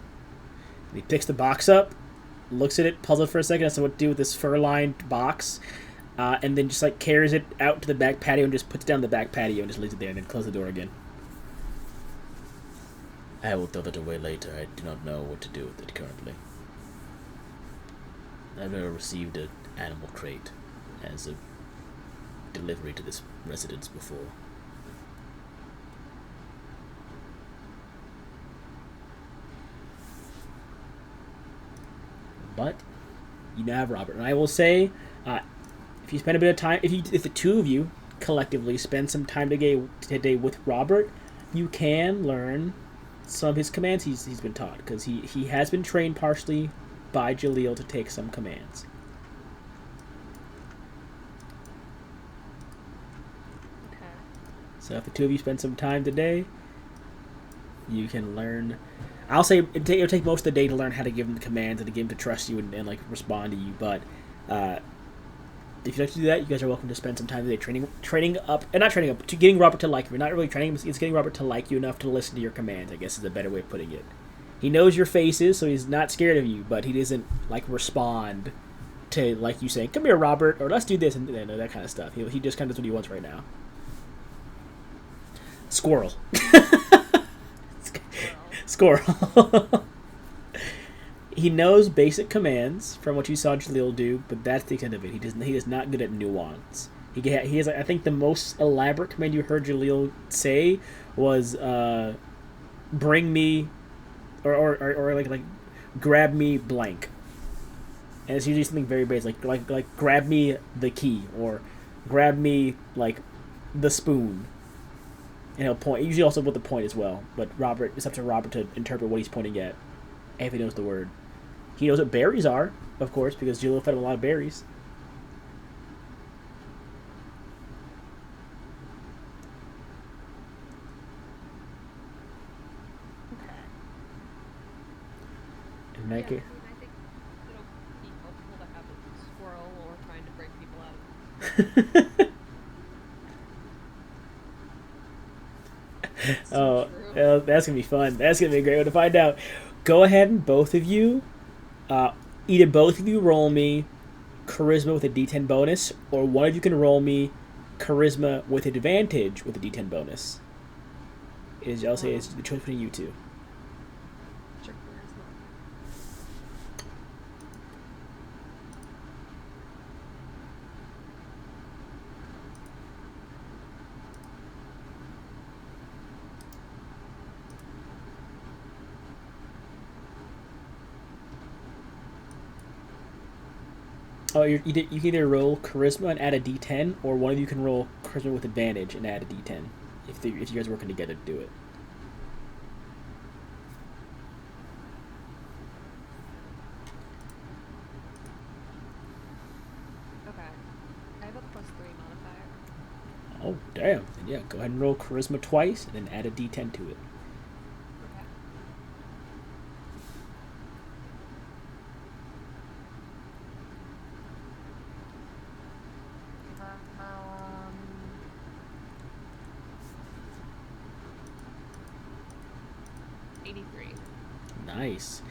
And he picks the box up, looks at it, puzzled for a second as to what to do with this fur-lined box, and then just like carries it out to the back patio and just puts it down the back patio and just leaves it there and then closes the door again. I will throw that away later. I do not know what to do with it currently. I've never received an animal crate as a delivery to this residence before. But you now have Robert, and I will say, if you spend a bit of time, if the two of you collectively spend some time today with Robert, you can learn some of his commands he's been taught, because he has been trained partially by Jaleel to take some commands. Okay. So if the two of you spend some time today, you can learn. I'll say it'll take most of the day to learn how to give him the commands and to get him to trust you and like respond to you. But if you'd like to do that, you guys are welcome to spend some time today training up, and not training up, to getting Robert to like you. You're not really training him; it's getting Robert to like you enough to listen to your commands, I guess is a better way of putting it. He knows your faces, so he's not scared of you, but he doesn't like respond to like you saying, "Come here, Robert," or "Let's do this," and that kind of stuff. He just kind of does what he wants right now. Squirrel. Squirrel. He knows basic commands from what you saw Jaleel do, but that's the extent of it. He is not good at nuance. He has, I think, the most elaborate command you heard Jaleel say was bring me or like grab me blank. And it's usually something very basic, like grab me the key or grab me like the spoon. And he'll point, usually also with the point as well. But it's up to Robert to interpret what he's pointing at, if he knows the word. He knows what berries are, of course, because Jaleel fed him a lot of berries. Okay. And make it. I think it'll be helpful to have a squirrel or trying to break people out of Oh, that's gonna be fun. That's gonna be a great one to find out. Go ahead and both of you, either both of you roll me charisma with a D10 bonus, or one of you can roll me charisma with advantage with a D10 bonus. I'll say it's the choice between you two. Sure, charisma. Oh, you can either roll charisma and add a D10, or one of you can roll charisma with advantage and add a D10. If you guys are working together to do it. Okay. I have a +3 modifier. Oh, damn. And yeah, go ahead and roll charisma twice, and then add a D10 to it. Okay. Um, 83. Nice.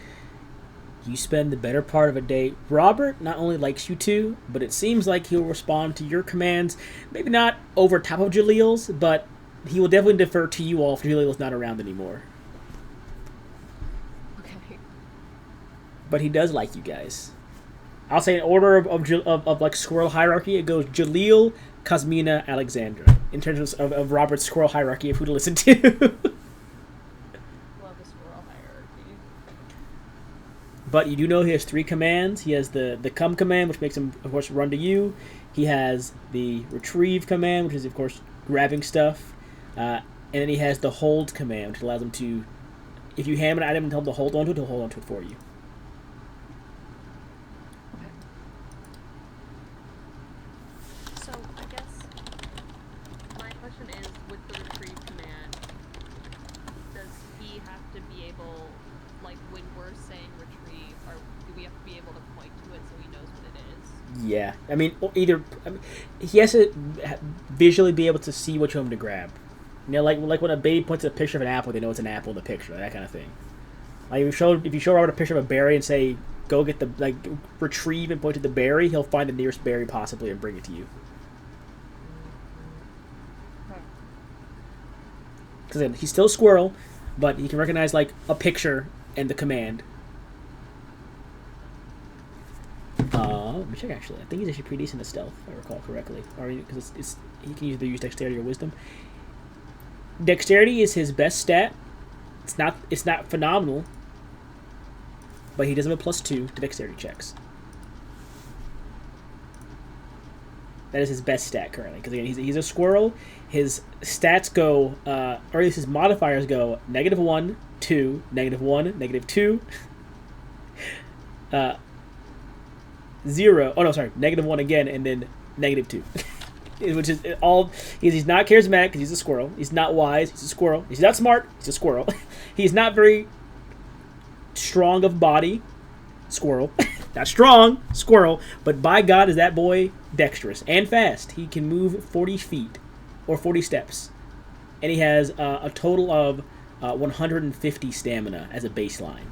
You spend the better part of a day. Robert not only likes you two, but it seems like he'll respond to your commands. Maybe not over top of Jaleel's, but he will definitely defer to you all if Jaleel's not around anymore. Okay. But he does like you guys. I'll say in order of like squirrel hierarchy, it goes Jaleel, Cosmina, Alexandra. In terms of Robert's squirrel hierarchy of who to listen to. Love a squirrel hierarchy. But you do know he has 3 commands. He has the come command, which makes him, of course, run to you. He has the retrieve command, which is, of course, grabbing stuff. And then he has the hold command, which allows him to, if you hand him an item and tell him to hold onto it, he'll hold onto it for you. Okay. So I guess my question is, with the retrieve command, does he have to be able, like when we're saying retrieve, or do we have to be able to point to it so he knows what it is? Yeah. I mean, he has to visually be able to see what you want him to grab. You know, like when a baby points at a picture of an apple, they know it's an apple in the picture, that kind of thing. Like if you show Robert a picture of a berry and say, go get retrieve and point to the berry, he'll find the nearest berry possibly and bring it to you. Because he's still a squirrel, but he can recognize like a picture and the command. Let me check actually. I think he's actually pretty decent at stealth, if I recall correctly. Or because he can either use dexterity or wisdom. Dexterity is his best stat. It's not phenomenal, but he does have a +2 to dexterity checks. That is his best stat currently, because again he's a squirrel. His stats go, or at least his modifiers go -1, 2, -1, -2, 0. Oh no, sorry, -1 again, and then -2. Which is all. He's not charismatic because he's a squirrel. He's not wise. He's a squirrel. He's not smart. He's a squirrel. He's not very strong of body. Squirrel. Not strong. Squirrel. But by God, is that boy dexterous and fast. He can move 40 feet or 40 steps. And he has a total of 150 stamina as a baseline.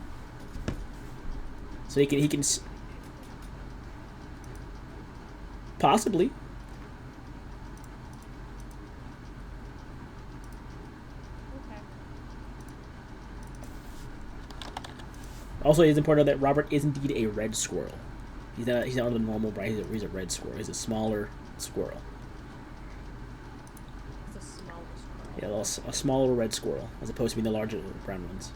So he can possibly. Also, it is important that Robert is indeed a red squirrel. He's not one of the normal bright. He's a red squirrel. He's a smaller squirrel. It's a smaller squirrel. Yeah, a small little red squirrel, as opposed to being the larger brown ones.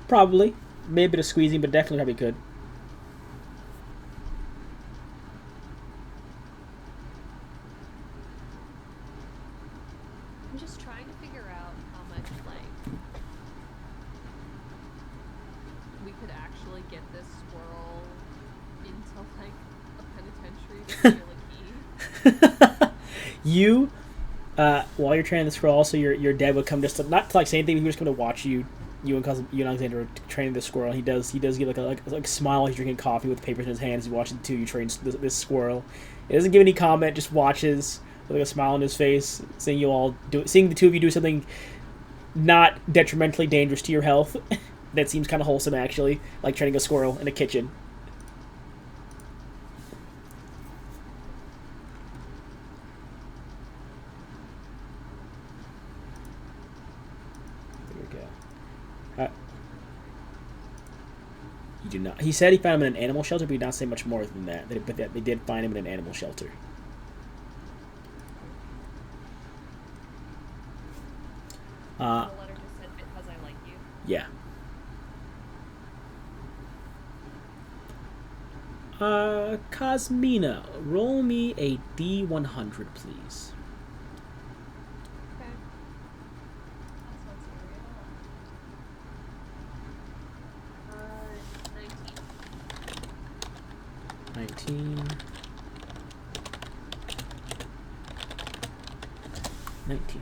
Probably. Maybe a bit of squeezing, but definitely probably could. I'm just trying to figure out how much, we could actually get this squirrel into, a penitentiary to steal a key. You, while you're training the squirrel, also your dad would come just to, not to say anything, he would just come to watch you. You and Alexander are training the squirrel. He does give a smile. He's drinking coffee with papers in his hands. He's watching you train this squirrel. He doesn't give any comment. Just watches with a smile on his face, seeing the two of you do something not detrimentally dangerous to your health. That seems kind of wholesome, actually, like training a squirrel in a kitchen. You do not. He said he found him in an animal shelter, but he did not say much more than that. But they did find him in an animal shelter. The letter just said, because I like you. Yeah. Cosmina, roll me a D100, please. Okay. That's 19. 19.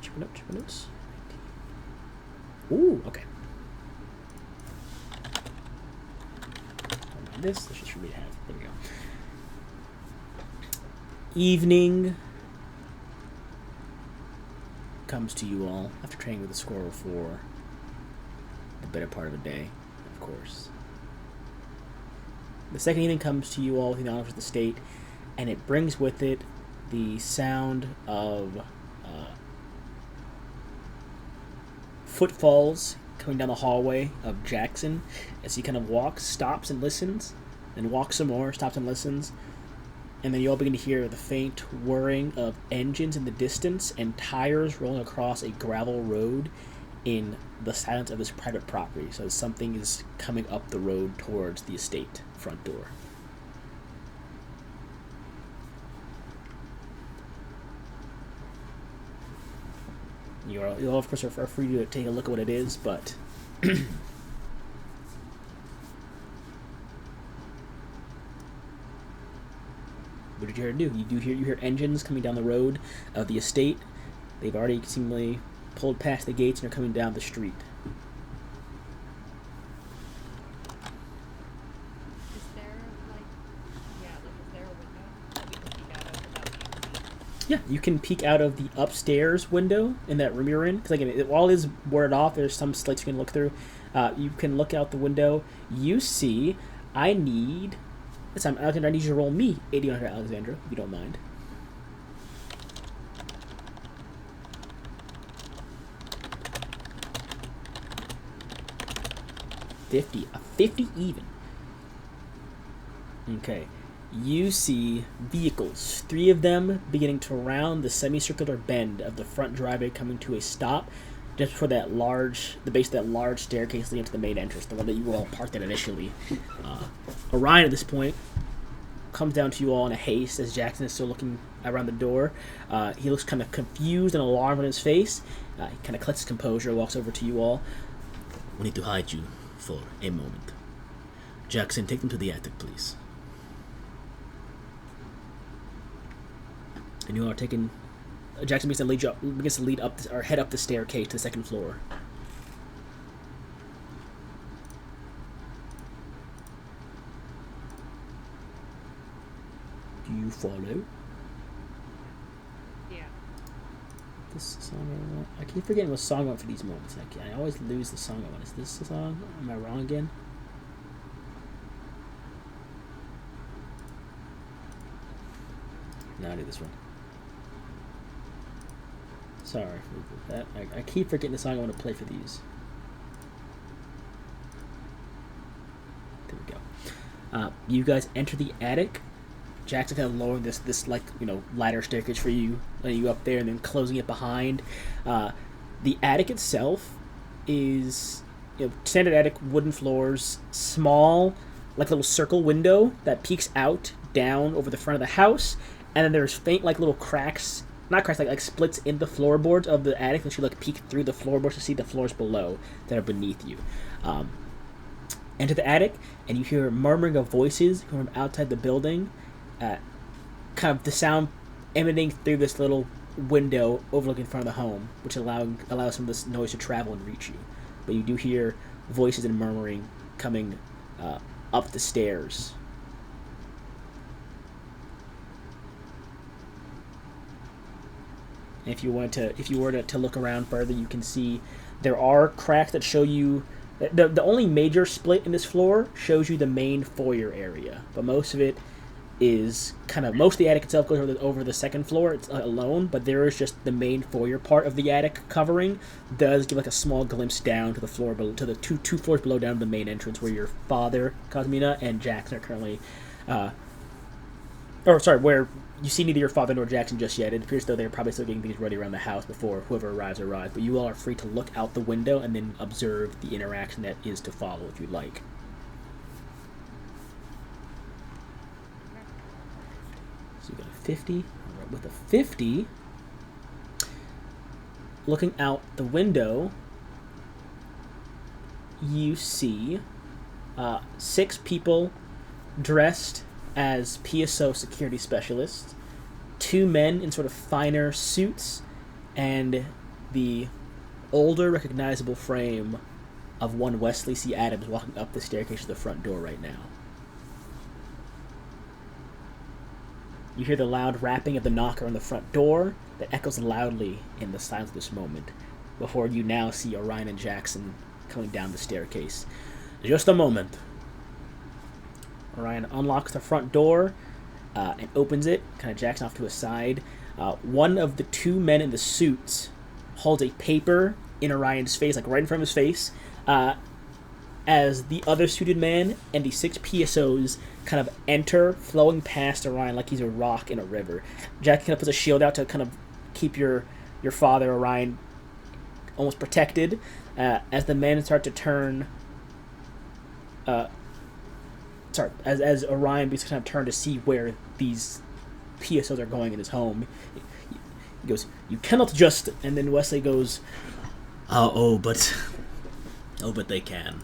Check my notes. 19. Ooh, okay. Don't mind this. This is just for me to have. There we go. Evening comes to you all after training with the squirrel for the better part of a day, of course. The second evening comes to you all with the honors of the state, and it brings with it the sound of footfalls coming down the hallway of Jackson as he kind of walks, stops and listens, then walks some more, stops and listens, and then you all begin to hear the faint whirring of engines in the distance and tires rolling across a gravel road in the silence of this private property. So something is coming up the road towards the estate front door. You all, of course, are free to take a look at what it is, but what did you hear? You hear engines coming down the road of the estate. They've already seemingly pulled past the gates and are coming down the street. Is there is there a window that we can peek out of without being seen? Yeah, you can peek out of the upstairs window in that room you're in. Because again, it all is boarded off. There's some slits you can look through. You can look out the window. You see, I need you to roll me 8,100, Alexandra, if you don't mind. A 50 even. Okay. You see vehicles, 3 of them beginning to round the semicircular bend of the front driveway, coming to a stop just before the base of that large staircase leading to the main entrance, the one that you were all parked at initially. Orion at this point comes down to you all in a haste as Jackson is still looking around the door. He looks kind of confused and alarmed on his face. He kind of collects his composure, walks over to you all. We need to hide you for a moment. Jackson, take them to the attic, please. And you are taking... Jackson begins to lead up or head up the staircase to the second floor. Do you follow? Yeah. This song I keep forgetting what song I want for these moments. I always lose the song I want. Is this the song? Am I wrong again? No, I do this one. Sorry for that. I keep forgetting the song I want to play for these. There we go. You guys enter the attic. Jackson kind of lowering this ladder staircase for you, letting you up there, and then closing it behind. The attic itself is standard attic, wooden floors, small, like little circle window that peeks out down over the front of the house, and then there's faint little cracks. Not cracks, like splits in the floorboards of the attic that you peek through the floorboards to see the floors below that are beneath you. Enter the attic, and you hear murmuring of voices from outside the building. Kind of the sound emanating through this little window overlooking front of the home, which allows some of this noise to travel and reach you. But you do hear voices and murmuring coming up the stairs. If you were to look around further, you can see there are cracks that show you the only major split in this floor shows you the main foyer area, but most of it is most of the attic itself goes over the second floor. It's alone, but there is just the main foyer part of the attic covering does give a small glimpse down to the floor below, to the two floors below, down to the main entrance where your father, Cosmina, and Jackson are currently where you see neither your father nor Jackson just yet. It appears though they're probably still getting things ready around the house before whoever arrives. But you all are free to look out the window and then observe the interaction that is to follow if you'd like. So you got a 50. Right, with a 50, looking out the window, you see 6 people dressed as PSO security specialists, 2 men in sort of finer suits, and the older, recognizable frame of one Wesley C. Adams walking up the staircase to the front door right now. You hear the loud rapping of the knocker on the front door that echoes loudly in the silence of this moment, before you now see Orion and Jackson coming down the staircase. Just a moment. Orion unlocks the front door and opens it, kind of Jackson off to his side. One of the 2 men in the suits holds a paper in Orion's face, right in front of his face, as the other suited man and the 6 PSOs kind of enter, flowing past Orion like he's a rock in a river. Jackson kind of puts a shield out to kind of keep your father, Orion, almost protected, as the men start to turn. As Orion begins to kind of turn to see where these PSOs are going in his home, he goes, "You cannot just." And then Wesley goes, but they can."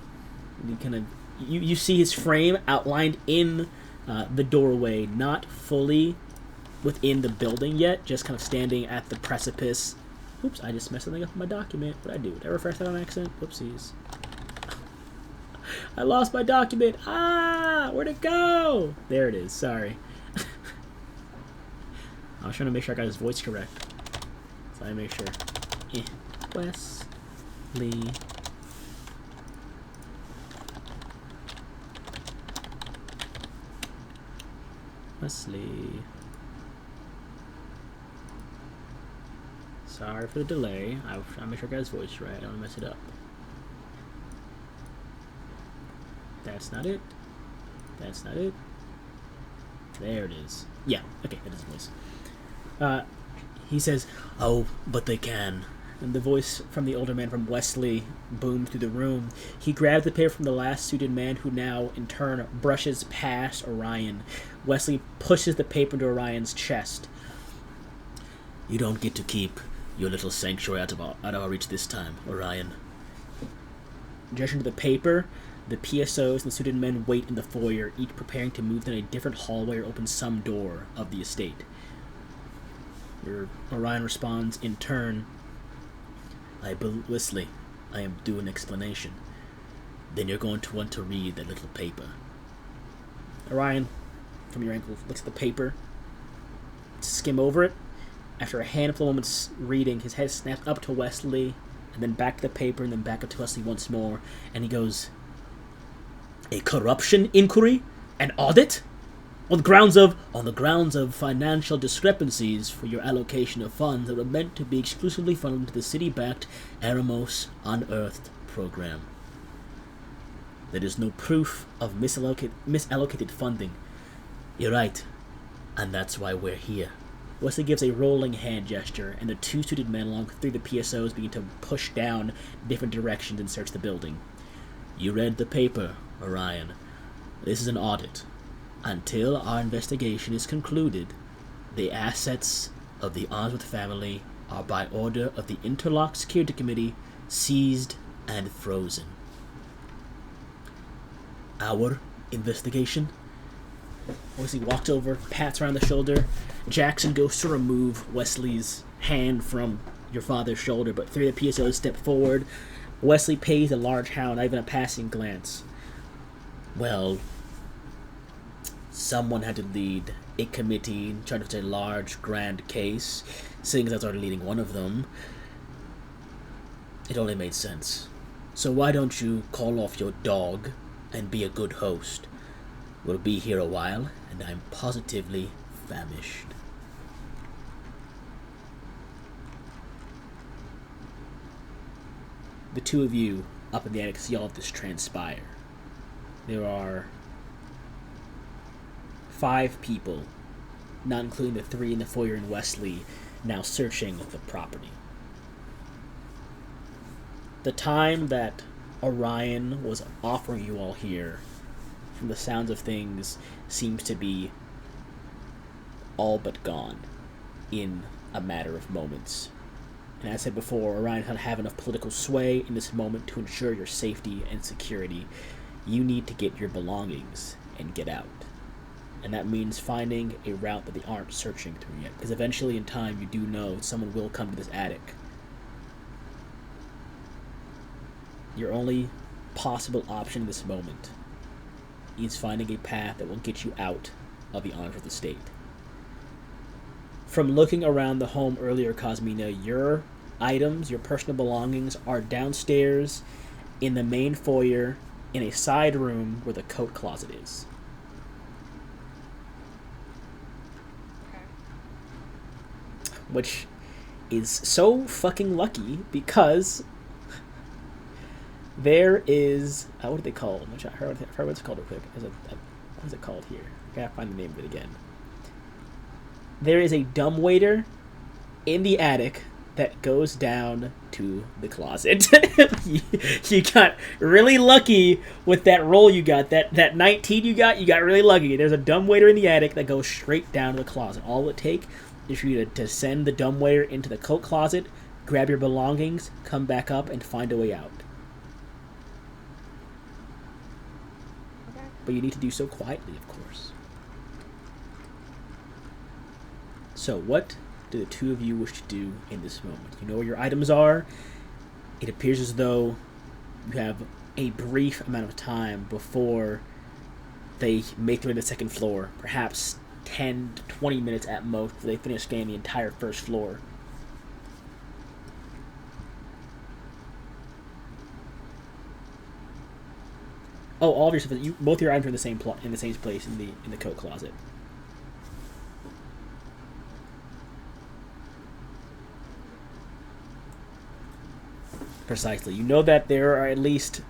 And he kind of, you see his frame outlined in the doorway, not fully within the building yet, just kind of standing at the precipice. Oops, I just messed something up in my document. What'd I do? Did I refresh that on accident? Whoopsies. I lost my document. Where'd it go? There it is. Sorry. I was trying to make sure I got his voice correct. So I make sure. Wesley. Sorry for the delay. I was trying to make sure I got his voice right. I don't want to mess it up. That's not it. That's not it. There it is. Yeah, okay, that is his voice. He says, but they can. And the voice from the older man from Wesley boomed through the room. He grabbed the paper from the last suited man, who now, in turn, brushes past Orion. Wesley pushes the paper into Orion's chest. "You don't get to keep your little sanctuary out of our reach this time, Orion." Gesturing to the paper, the PSOs and the suited men wait in the foyer, each preparing to move down a different hallway or open some door of the estate. Orion responds in turn, Wesley, I am due an explanation. Then you're going to want to read that little paper." Orion, from your ankle, looks at the paper, skim over it. After a handful of moments reading, his head snaps up to Wesley, and then back to the paper, and then back up to Wesley once more, and he goes, "A corruption inquiry? An audit? On the grounds of financial discrepancies for your allocation of funds that were meant to be exclusively funneled into the city-backed Eremos Unearthed program. There is no proof of misallocated funding. You're right, and that's why we're here." Wesley gives a rolling hand gesture, and the two suited men along with three of the PSOs begin to push down different directions and search the building. "You read the paper, Orion. This is an audit. Until our investigation is concluded, the assets of the Arnsworth family are, by order of the Interlock Security Committee, seized and frozen." "Our investigation?" Wesley walks over, pats around the shoulder. Jackson goes to remove Wesley's hand from your father's shoulder, but three of the PSOs step forward. Wesley pays a large hound, not even a passing glance. "Well, someone had to lead a committee in charge of a large, grand case. Seeing as I was already leading one of them, it only made sense. So why don't you call off your dog and be a good host? We'll be here a while, and I'm positively famished." The two of you up in the attic see all of this transpire. There are 5 people, not including the 3 in the foyer and Wesley, now searching the property. The time that Orion was offering you all here, from the sounds of things, seems to be all but gone in a matter of moments. And as I said before, Orion doesn't have enough political sway in this moment to ensure your safety and security. You need to get your belongings and get out. And that means finding a route that they aren't searching through yet. Because eventually in time, you do know someone will come to this attic. Your only possible option in this moment is finding a path that will get you out of the Arnsworth estate. From looking around the home earlier, Cosmina, your items, your personal belongings, are downstairs in the main foyer in a side room where the coat closet is. Okay. Which is so fucking lucky because there is... what do they call it? I heard what it's called real quick. What is it called here? I gotta find the name of it again. There is a dumbwaiter in the attic that goes down to the closet. You got really lucky with that roll you got. That 19 you got really lucky. There's a dumbwaiter in the attic that goes straight down to the closet. All it would take is for you to send the dumbwaiter into the coat closet, grab your belongings, come back up, and find a way out. Okay. But you need to do so quietly, of course. So, what do the two of you wish to do in this moment? You know where your items are. It appears as though you have a brief amount of time before they make their way to the second floor. Perhaps 10 to 20 minutes at most before they finish scanning the entire first floor. Oh, all of your stuff. Both your items are in the same place in the coat closet. Precisely. You know that there are at least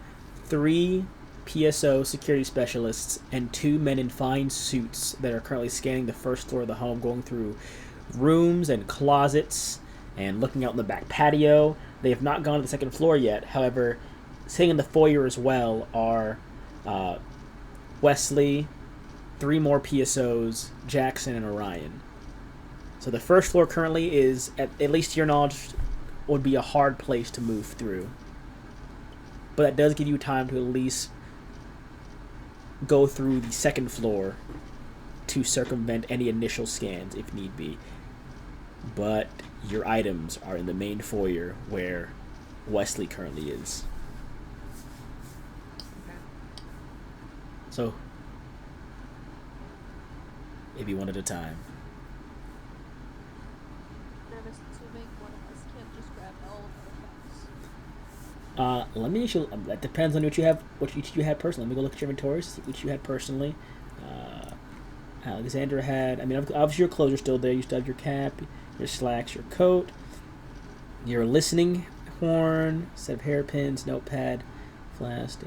3 PSO security specialists and 2 men in fine suits that are currently scanning the first floor of the home, going through rooms and closets and looking out in the back patio. They have not gone to the second floor yet. However, sitting in the foyer as well are Wesley, 3 more PSOs, Jackson, and Orion. So the first floor currently is, at least to your knowledge, would be a hard place to move through. But that does give you time to at least go through the second floor to circumvent any initial scans if need be. But your items are in the main foyer where Wesley currently is. Okay. So, maybe one at a time. Nervous assuming one of us can't just grab all of the things. Let me actually. That depends on what you have. What each you had personally. Let me go look at your inventories. See what you had personally. Alexandra had. I mean, obviously your clothes are still there. You still have your cap, your slacks, your coat, your listening horn, set of hairpins, notepad, flask.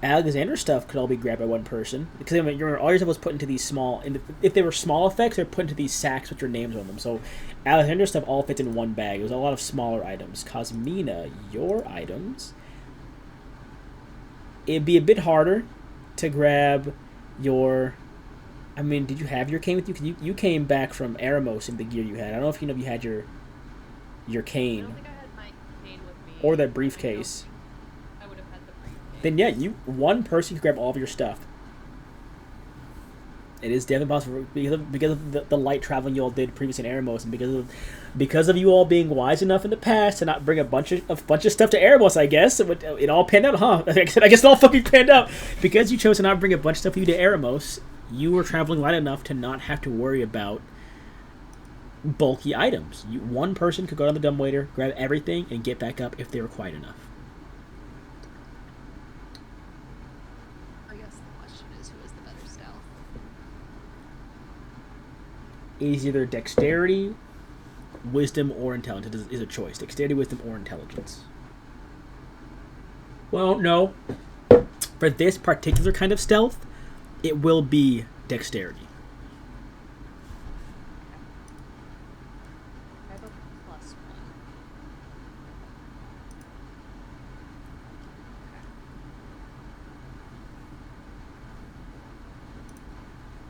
Alexander's stuff could all be grabbed by one person because I mean, all your stuff was put into these small. If they were small effects, they're put into these sacks with your names on them. So Alexander's stuff all fits in one bag. It was a lot of smaller items. Cosmina, your items. It'd be a bit harder to grab your. I mean, did you have your cane with you? Because you came back from Eremos in the gear you had. I don't know if you had your I cane don't think I had my cane with me. or that briefcase. I would have had the briefcase. Then yeah, one person can grab all of your stuff. It is definitely possible because of the light traveling you all did previously in Eremos, and because of you all being wise enough in the past to not bring a bunch of stuff to Eremos. I guess it all panned out, huh? I guess it all fucking panned out because you chose to not bring a bunch of stuff with you to Eremos. You were traveling light enough to not have to worry about bulky items. One person could go down the dumbwaiter, grab everything, and get back up if they were quiet enough. I guess the question is, who is the better stealth? It is either dexterity, wisdom, or intelligence. Is a choice. Dexterity, wisdom, or intelligence. Well, no. For this particular kind of stealth, it will be dexterity. I have a +1.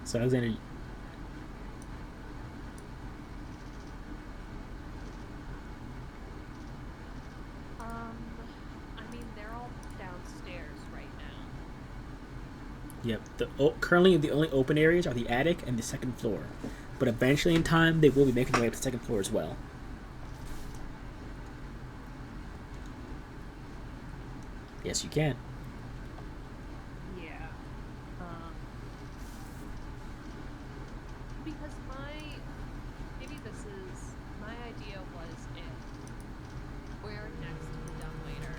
So Alexander, I mean, they're all downstairs right now. yep. Currently, the only open areas are the attic and the second floor, but eventually, in time, they will be making their way up to the second floor as well. Yes, you can. Yeah. Because maybe this is, my idea was if we're next to the dumbwaiter,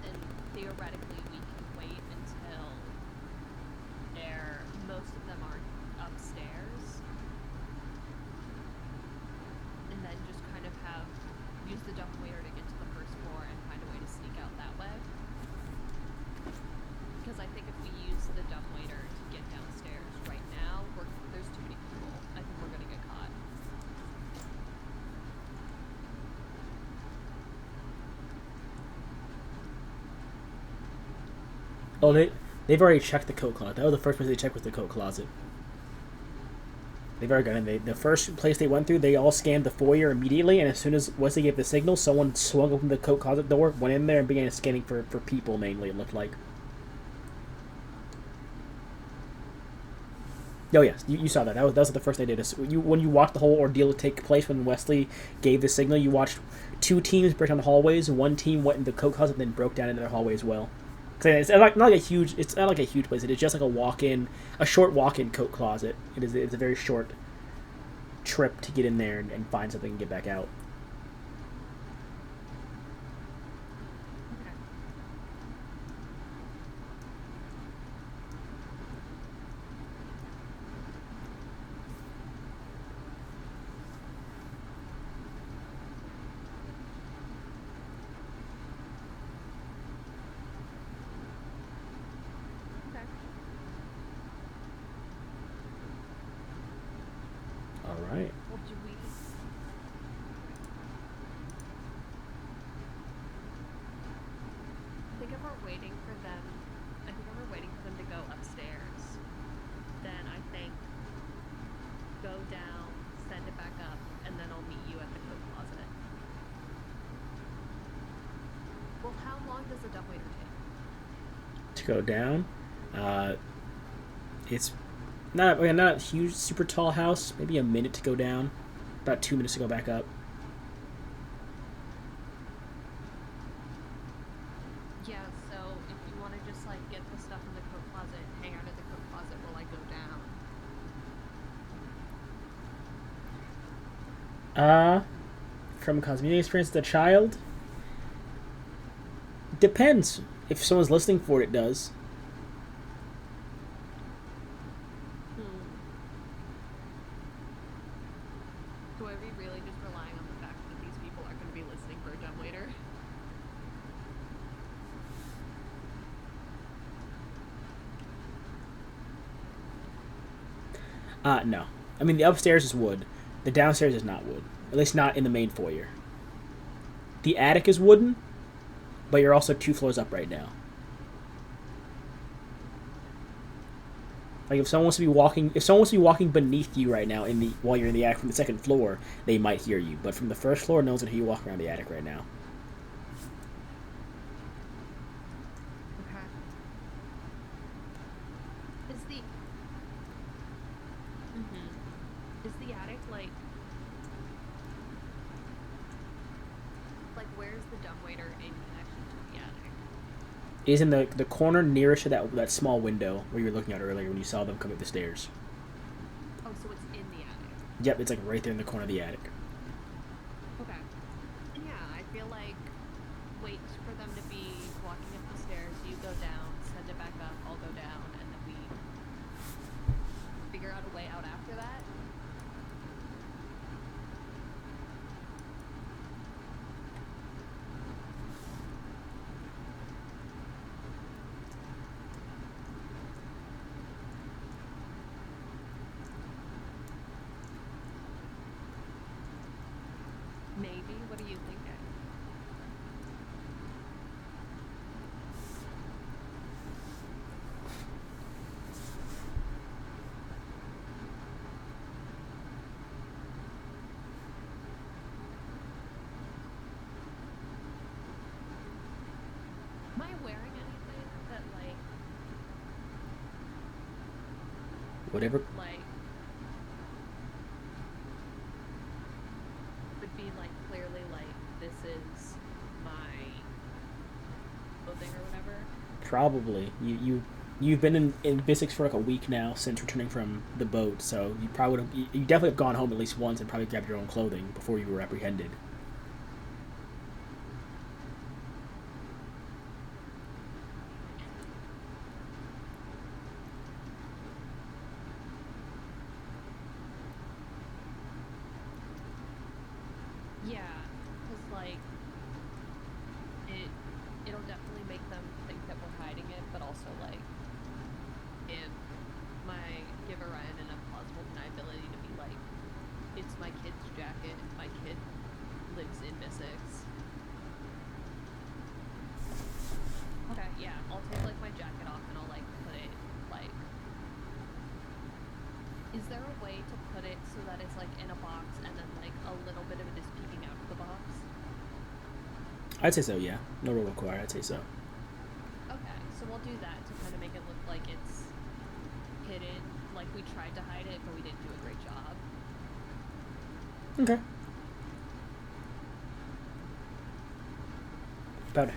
and theoretically we can wait until most of them are upstairs, and then just kind of use the dumbwaiter to get to the first floor and find a way to sneak out that way. Because I think if we use the dumbwaiter to get downstairs right Oh, they've already checked the coat closet. That was the first place they checked was the coat closet. They've already gone in. The first place they went through, they all scanned the foyer immediately, and as soon as once they gave the signal, someone swung open the coat closet door, went in there, and began scanning for people mainly. It looked like. Oh yes, you saw that. That was the first they did. When you watched the whole ordeal take place when Wesley gave the signal, you watched two teams break down the hallways. One team went into the coat closet, then broke down into their hallway as well. It's not like a huge. It's not like a huge place. It is just like a short walk-in coat closet. It's a very short trip to get in there and find something and get back out. Okay. Okay. All right. Well, do we? I think if we're waiting for them, to go upstairs, then I think go down, send it back up, and then I'll meet you at the coat closet. Well, how long does the dumbwaiter take? To go down, it's not a huge, super tall house. Maybe a minute to go down, about 2 minutes to go back up. Yeah, so if you want to just like get the stuff in the coat closet, hang out at the coat closet while I go down. From cosmetic experience as a child, depends. If someone's listening for it, it does. So are we really just relying on the fact that these people are going to be listening for a dumbwaiter? No. I mean, the upstairs is wood. The downstairs is not wood. At least not in the main foyer. The attic is wooden, but you're also 2 floors up right now. Like if someone wants to be walking beneath you right now while you're in the attic from the 2nd floor, they might hear you. But from the 1st floor, no one's gonna hear you walking around the attic right now. Okay. Is the attic like where's the dumbwaiter in connection to the attic? It is in the corner nearest to that small window where you were looking at earlier when you saw them come up the stairs. Oh, so it's in the attic. Yep, it's like right there in the corner of the attic. Okay. Yeah, I feel like wait for them to be walking up the stairs, you go down, send it back up, I'll go down, and then we figure out a way out after that. Maybe. What are you thinking? Am I wearing anything that Whatever. would be clearly this is my clothing or whatever? Probably. You've been in Bissick's for like a week now since returning from the boat, so you probably you definitely have gone home at least once and probably grabbed your own clothing before you were apprehended. Yeah, because it'll definitely make them think that we're hiding it, but also give Orion enough plausible deniability to be it's my kid's jacket, my kid lives in Bissick's. Okay, yeah, I'll take my jacket off I'd say so, yeah. No roll required, I'd say so. Okay, so we'll do that to kind of make it look like it's hidden, like we tried to hide it, but we didn't do a great job. Okay. About it.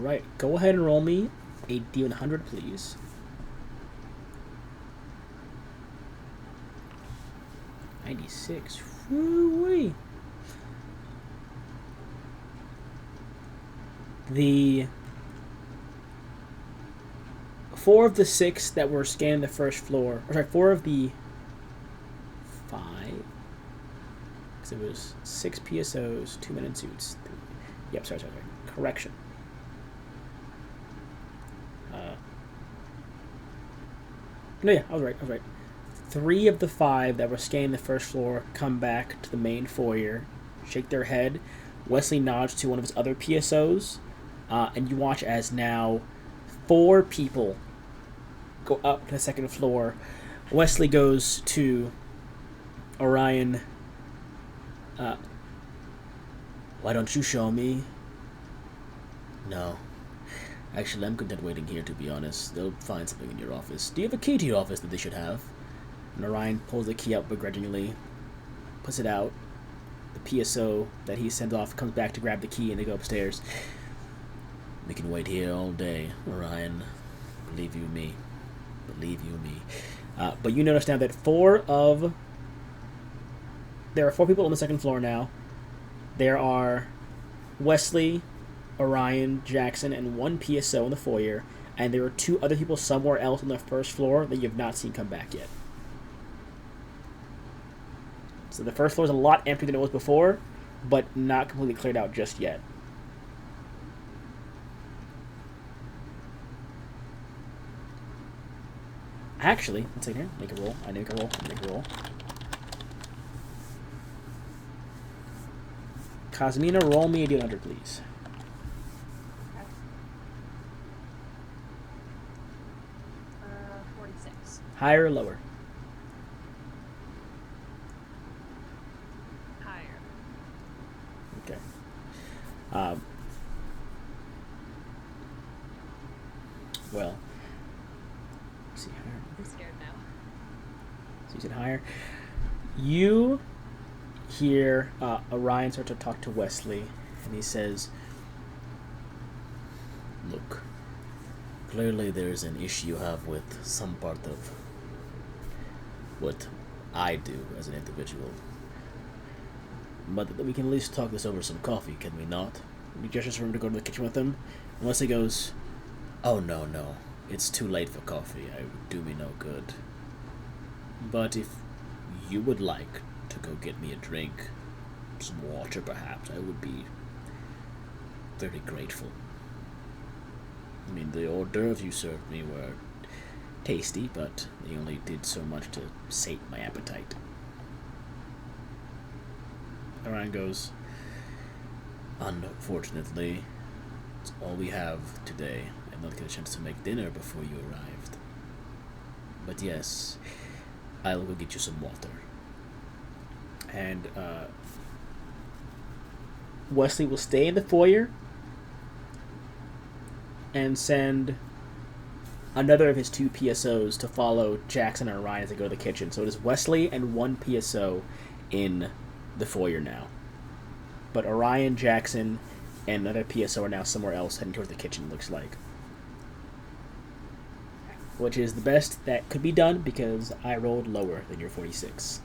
Alright, go ahead and roll me a D100, please. $96. Woo-wee. The 4 of the 6 that were scanning the first floor, or sorry, 4 of the 5, because it was 6 PSOs, 2 men in suits. Yep, sorry. Correction. No, yeah, I was right. 3 of the 5 that were scanning the first floor come back to the main foyer, shake their head. Wesley nods to one of his other PSOs, and you watch as now 4 people go up to the second floor. Wesley goes to Orion. Why don't you show me? No. Actually, I'm content waiting here, to be honest. They'll find something in your office. Do you have a key to your office that they should have? And Orion pulls the key out begrudgingly, puts it out. The PSO that he sends off comes back to grab the key, and they go upstairs. We can wait here all day, Orion. Believe you me. But you notice now that there are 4 people on the second floor now. There are Wesley, Orion, Jackson, and 1 PSO in the foyer, and there are 2 other people somewhere else on the first floor that you have not seen come back yet. So the first floor is a lot emptier than it was before, but not completely cleared out just yet. Actually, let's see here. Make a roll. Make a roll. Cosmina, roll me a D100, please. 46. Higher or lower? Higher. Okay. Well. Let's see higher. I'm scared now. So you said higher. You hear Orion start to talk to Wesley, and he says, "Look, clearly there's an issue you have with some part of what I do as an individual. But we can at least talk this over some coffee, can we not?" He gestures for him to go to the kitchen with him. And Wesley goes, "Oh, no. It's too late for coffee. It would do me no good. But if you would like to go get me a drink, some water perhaps, I would be very grateful. I mean, the hors d'oeuvres you served me were tasty, but they only did so much to sate my appetite." Orion goes, "Unfortunately, it's all we have today. I did not get a chance to make dinner before you arrived. But yes, I'll go get you some water." And Wesley will stay in the foyer and send another of his 2 PSOs to follow Jackson and Orion as they go to the kitchen. So it is Wesley and 1 PSO in the foyer now. But Orion, Jackson, and another PSO are now somewhere else heading towards the kitchen, it looks like. Which is the best that could be done because I rolled lower than your 46.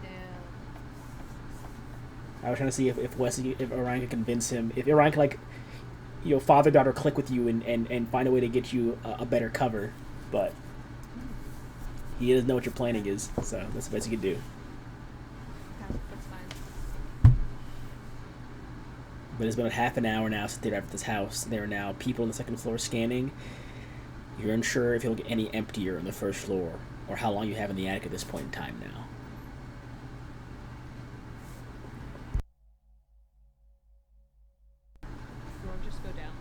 Damn. I was trying to see if Orion could convince him, if Orion could, like, father-daughter click with you and find a way to get you a better cover, but he doesn't know what your planning is, so that's the best he could do. Okay, that's fine. But it's about half an hour now since they arrived at this house. There are now people on the second floor scanning. You're unsure if you'll get any emptier on the first floor, or how long you have in the attic at this point in time now. You want to just go down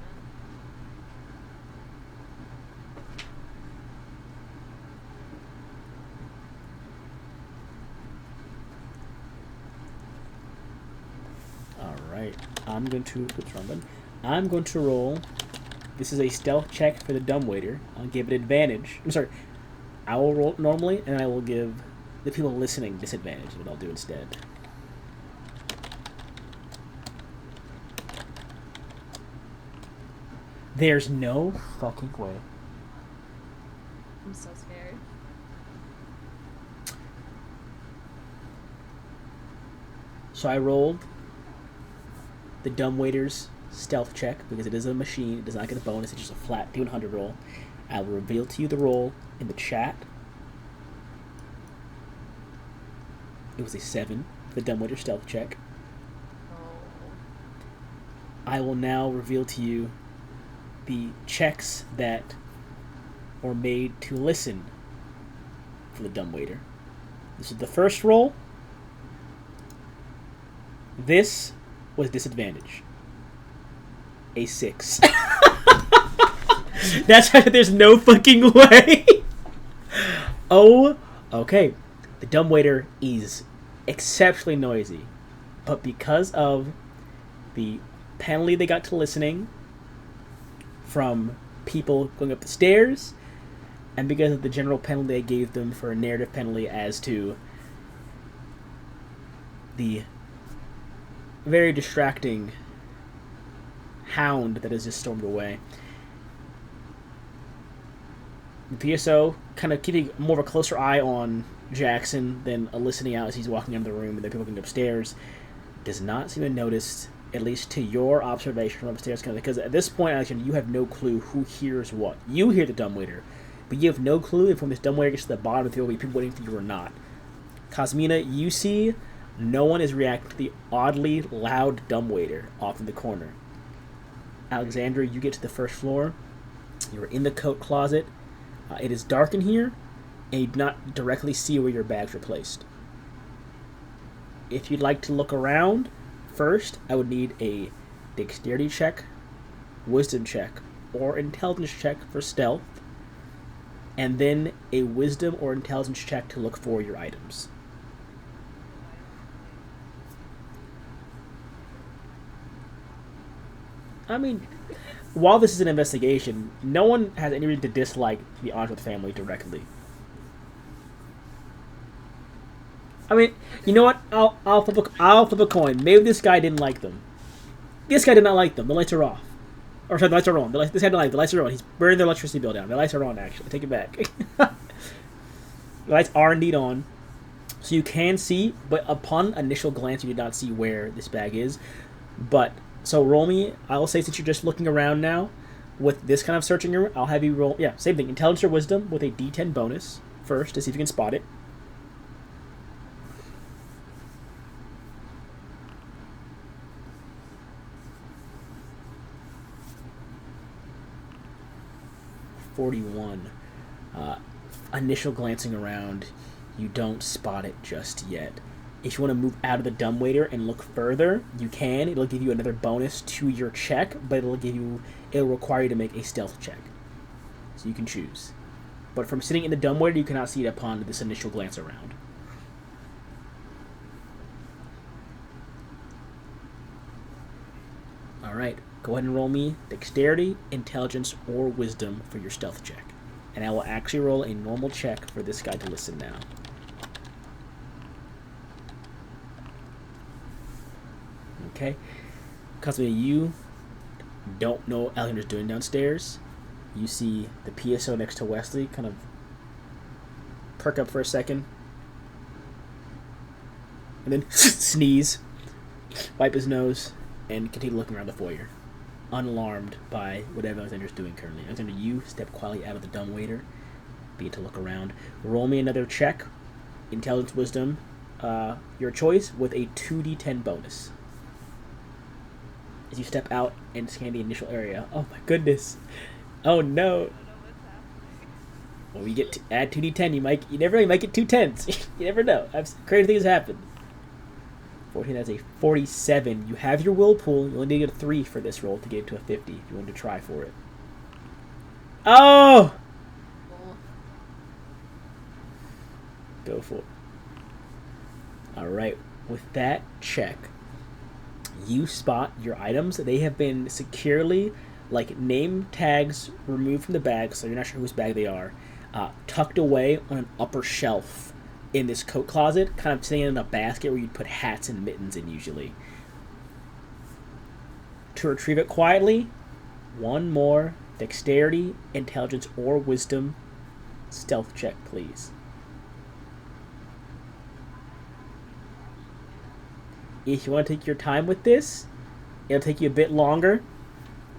Alright. I'm going to... Oops, wrong button. I'm going to roll... This is a stealth check for the dumbwaiter. I'll give it advantage. I'm sorry. I will roll it normally, and I will give the people listening disadvantage, what I'll do instead. There's no fucking way. I'm so scared. So I rolled the dumbwaiter's stealth check because it is a machine. It does not get a bonus. It's just a flat 200 roll. I will reveal to you the roll in the chat. It was a 7 for the dumbwaiter stealth check. Oh. I will now reveal to you the checks that were made to listen for the dumbwaiter. This is the first roll. This was disadvantage. A 6. That's why there's no fucking way. Oh, okay. The dumbwaiter is exceptionally noisy, but because of the penalty they got to listening from people going up the stairs, and because of the general penalty I gave them for a narrative penalty as to the very distracting hound that has just stormed away, the PSO kind of keeping more of a closer eye on Jackson than a listening out as he's walking into the room and then people going upstairs, does not seem to notice, at least to your observation from upstairs, because at this point, Alexander, you have no clue who hears what. You hear the dumbwaiter, but you have no clue if when this dumbwaiter gets to the bottom of the field, will be people waiting for you or not. Cosmina, you see no one is reacting to the oddly loud dumbwaiter off in the corner. Alexandra, you get to the first floor. You're in the coat closet. It is dark in here, and you do not directly see where your bags are placed. If you'd like to look around, first, I would need a dexterity check, wisdom check, or intelligence check for stealth, and then a wisdom or intelligence check to look for your items. I mean, while this is an investigation, no one has any reason to dislike the Answorth family directly. I mean, you know what? I'll flip a coin. Maybe this guy didn't like them. This guy did not like them. The lights are off. Or sorry, the lights are on. This guy didn't like them. The lights are on. He's burning their electricity bill down. The lights are on, actually. I take it back. The lights are indeed on. So you can see, but upon initial glance, you did not see where this bag is. But, so roll me. I will say, since you're just looking around now, with this kind of searching room, I'll have you roll, yeah, same thing. Intelligence or wisdom with a D10 bonus first to see if you can spot it. Initial glancing around, you don't spot it just yet. If you want to move out of the dumbwaiter and look further, you can. It'll give you another bonus to your check, but it'll require you to make a stealth check. So you can choose. But from sitting in the dumbwaiter, you cannot see it upon this initial glance around. Alright, go ahead and roll me dexterity, intelligence, or wisdom for your stealth check. And I will actually roll a normal check for this guy to listen now. Okay. Because you don't know what Alexander's doing downstairs. You see the PSO next to Wesley kind of perk up for a second. And then sneeze, wipe his nose, and continue looking around the foyer, unalarmed by whatever Alexander's doing currently. Alexander, you step quietly out of the dumbwaiter, begin to look around. Roll me another check, intelligence, wisdom, your choice, with a 2d10 bonus. As you step out and scan the initial area. Oh my goodness. Oh no. Well, you get to add 2d10. You never know, you might get 2 10s. You never know. Crazy things happen. 14, that's a 47. You have your will pool. You only need to get a 3 for this roll to get to a 50 if you want to try for it. Oh! Go for it. Alright, with that check, you spot your items. They have been securely, like, name tags removed from the bag, so you're not sure whose bag they are, tucked away on an upper shelf in this coat closet, kind of sitting in a basket where you'd put hats and mittens in usually. To retrieve it quietly, one more dexterity, intelligence, or wisdom stealth check, please. If you want to take your time with this, it'll take you a bit longer,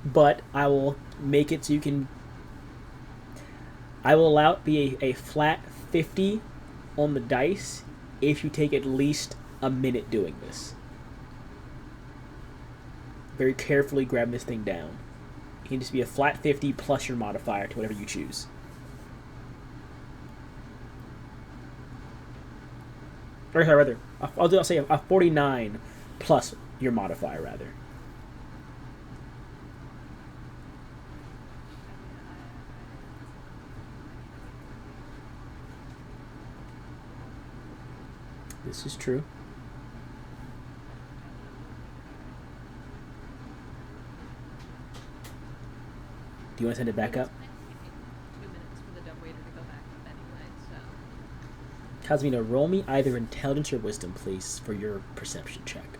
but I will make it so you can... I will allow it be a flat 50 on the dice if you take at least a minute doing this. Very carefully grab this thing down. It can just be a flat 50 plus your modifier to whatever you choose. Or sorry, rather, I'll say a 49 plus your modifier, rather. This is true. Do you want to send it back up? 2 minutes for the dumbwaiter to go back up anyway, so. Kazmina, roll me either intelligence or wisdom, please, for your perception check.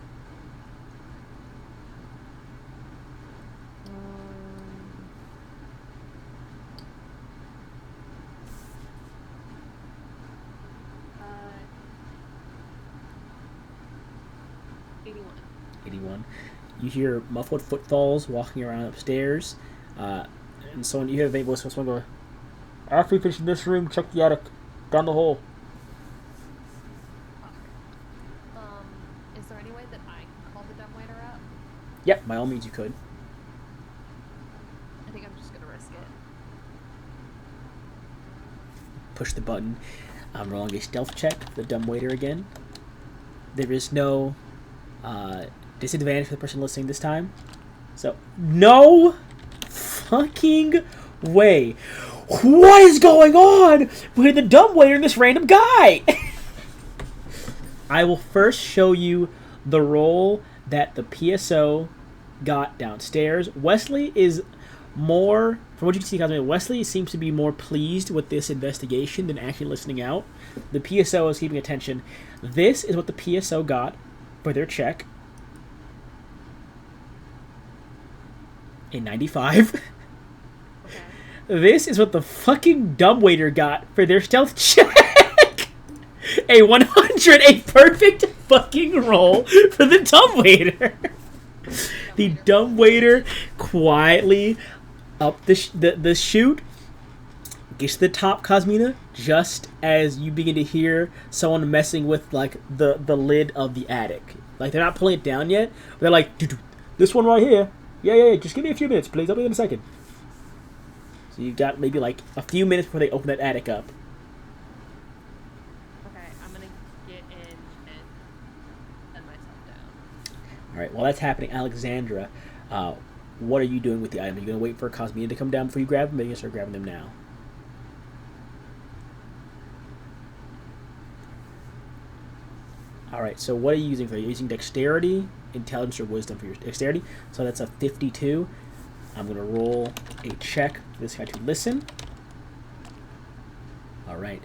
Uh, 81. 81. You hear muffled footfalls walking around upstairs, and someone, you hear the voice of someone go, "After you finish in this room, check the attic, down the hole." Is there any way that I can call the dumbwaiter up? Yep, by all means you could. I think I'm just gonna risk it. Push the button. I'm rolling a stealth check for the dumbwaiter again. There is no disadvantage for the person listening this time. So, no fucking way. What is going on with the dumbwaiter and this random guy? I will first show you the role that the PSO got downstairs. Wesley is more, from what you can see, Wesley seems to be more pleased with this investigation than actually listening out. The PSO is keeping attention. This is what the PSO got for their check. A 95. Okay. This is what the fucking dumbwaiter got for their stealth check. A 100. A perfect fucking roll for the dumbwaiter. The dumbwaiter quietly up the chute gets to the top, Cosmina, just as you begin to hear someone messing with, like, the lid of the attic. Like, they're not pulling it down yet. They're like, this one right here. Yeah, just give me a few minutes, please. I'll be in a second. So you've got maybe, like, a few minutes before they open that attic up. Okay, I'm gonna get in and set myself down. Alright, while that's happening, Alexandra, what are you doing with the item? Are you going to wait for Cosmina to come down before you grab them? Or are you going to start grabbing them now? Alright, so what are you using for that? You're using dexterity, intelligence, or wisdom for your dexterity. So that's a 52. I'm going to roll a check for this guy to listen. Alright.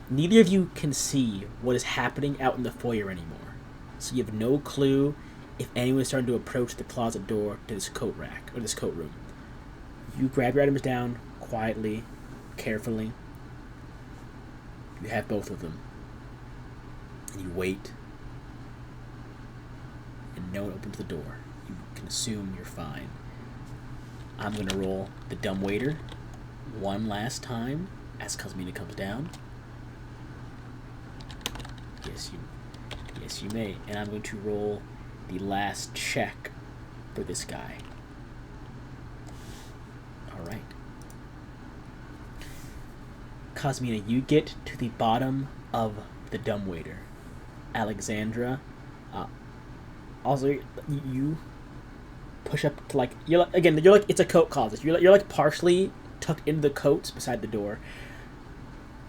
Neither of you can see what is happening out in the foyer anymore. So you have no clue if anyone is starting to approach the closet door to this coat rack, or this coat room. You grab your items down quietly, carefully. You have both of them. And you wait. And no one opens the door. You can assume you're fine. I'm going to roll the dumbwaiter one last time as Cosmina comes down. Yes, you may. And I'm going to roll the last check for this guy. Alright. Cosmina, you get to the bottom of the dumbwaiter. Alexandra, also you push up to, like, you're like it's a coat closet. You're like partially tucked into the coats beside the door.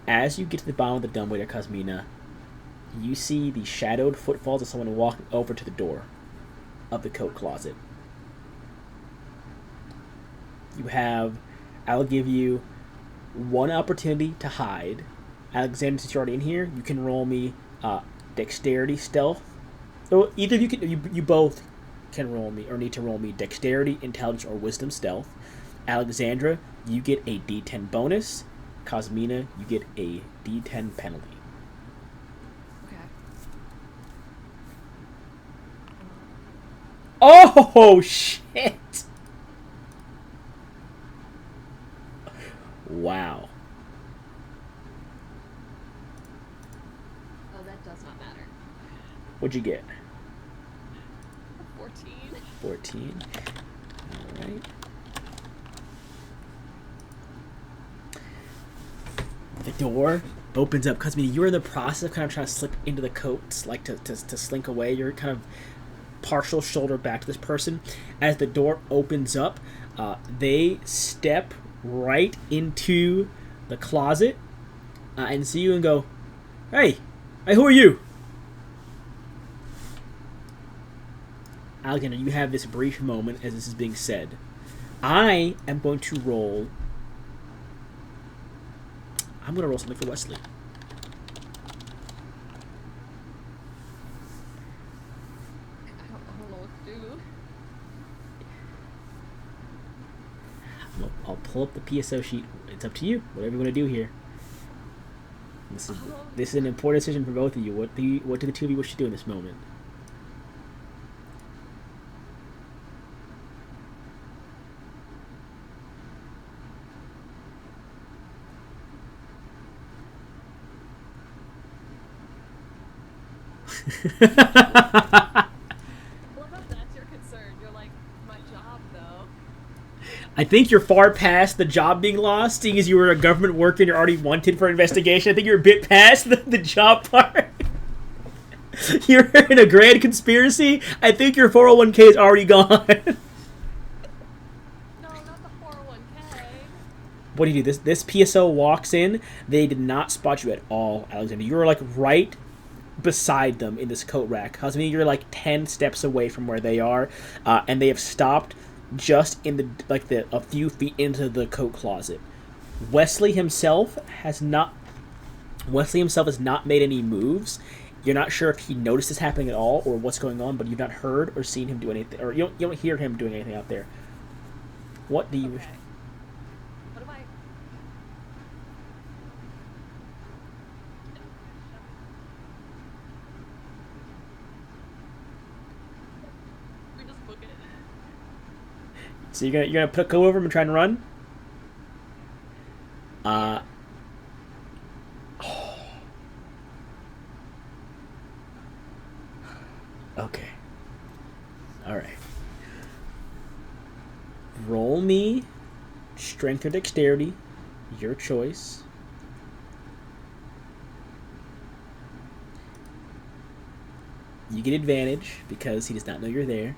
As you get to the bottom of the dumbwaiter, Cosmina, you see the shadowed footfalls of someone walking over to the door. of the coat closet. I'll give you one opportunity to hide. Alexander, since you're already in here, you can roll me dexterity, stealth. So either of you can, you both can roll me, or need to roll me dexterity, intelligence, or wisdom, stealth. Alexandra, you get a D10 bonus. Cosmina, you get a D10 penalty. Okay. Oh shit! Wow. Oh, that does not matter. What'd you get? 14. 14. Alright. The door opens up. Cosmina, you're in the process of kind of trying to slip into the coats, like to slink away. You're kind of partial shoulder back to this person. As the door opens up, they step right into the closet and see you and go, hey, who are you? Alexander, you have this brief moment as this is being said. I am going to roll. I'm going to roll something for Wesley. I don't know what to do. I'll pull up the PSO sheet. It's up to you. Whatever you want to do here. This is an important decision for both of you. What do the two of you wish to do in this moment? I love how that's your concern. You're like, my job, though. I think you're far past the job being lost, seeing as you were a government worker and you're already wanted for investigation. I think you're a bit past the job part. You're in a grand conspiracy. I think your 401k is already gone. No, not the 401k. What do you do? This PSO walks in. They did not spot you at all, Alexander. You were like right beside them in this coat rack. I mean, you're like 10 steps away from where they are, and they have stopped just in a few feet into the coat closet. Wesley himself has not made any moves. You're not sure if he noticed this happening at all or what's going on, but you've not heard or seen him do anything, or you don't hear him doing anything out there. What do you? Okay. What am I? We just book it. So you're gonna go over him and try and run? Okay. Alright. Roll me strength or dexterity. Your choice. You get advantage because he does not know you're there.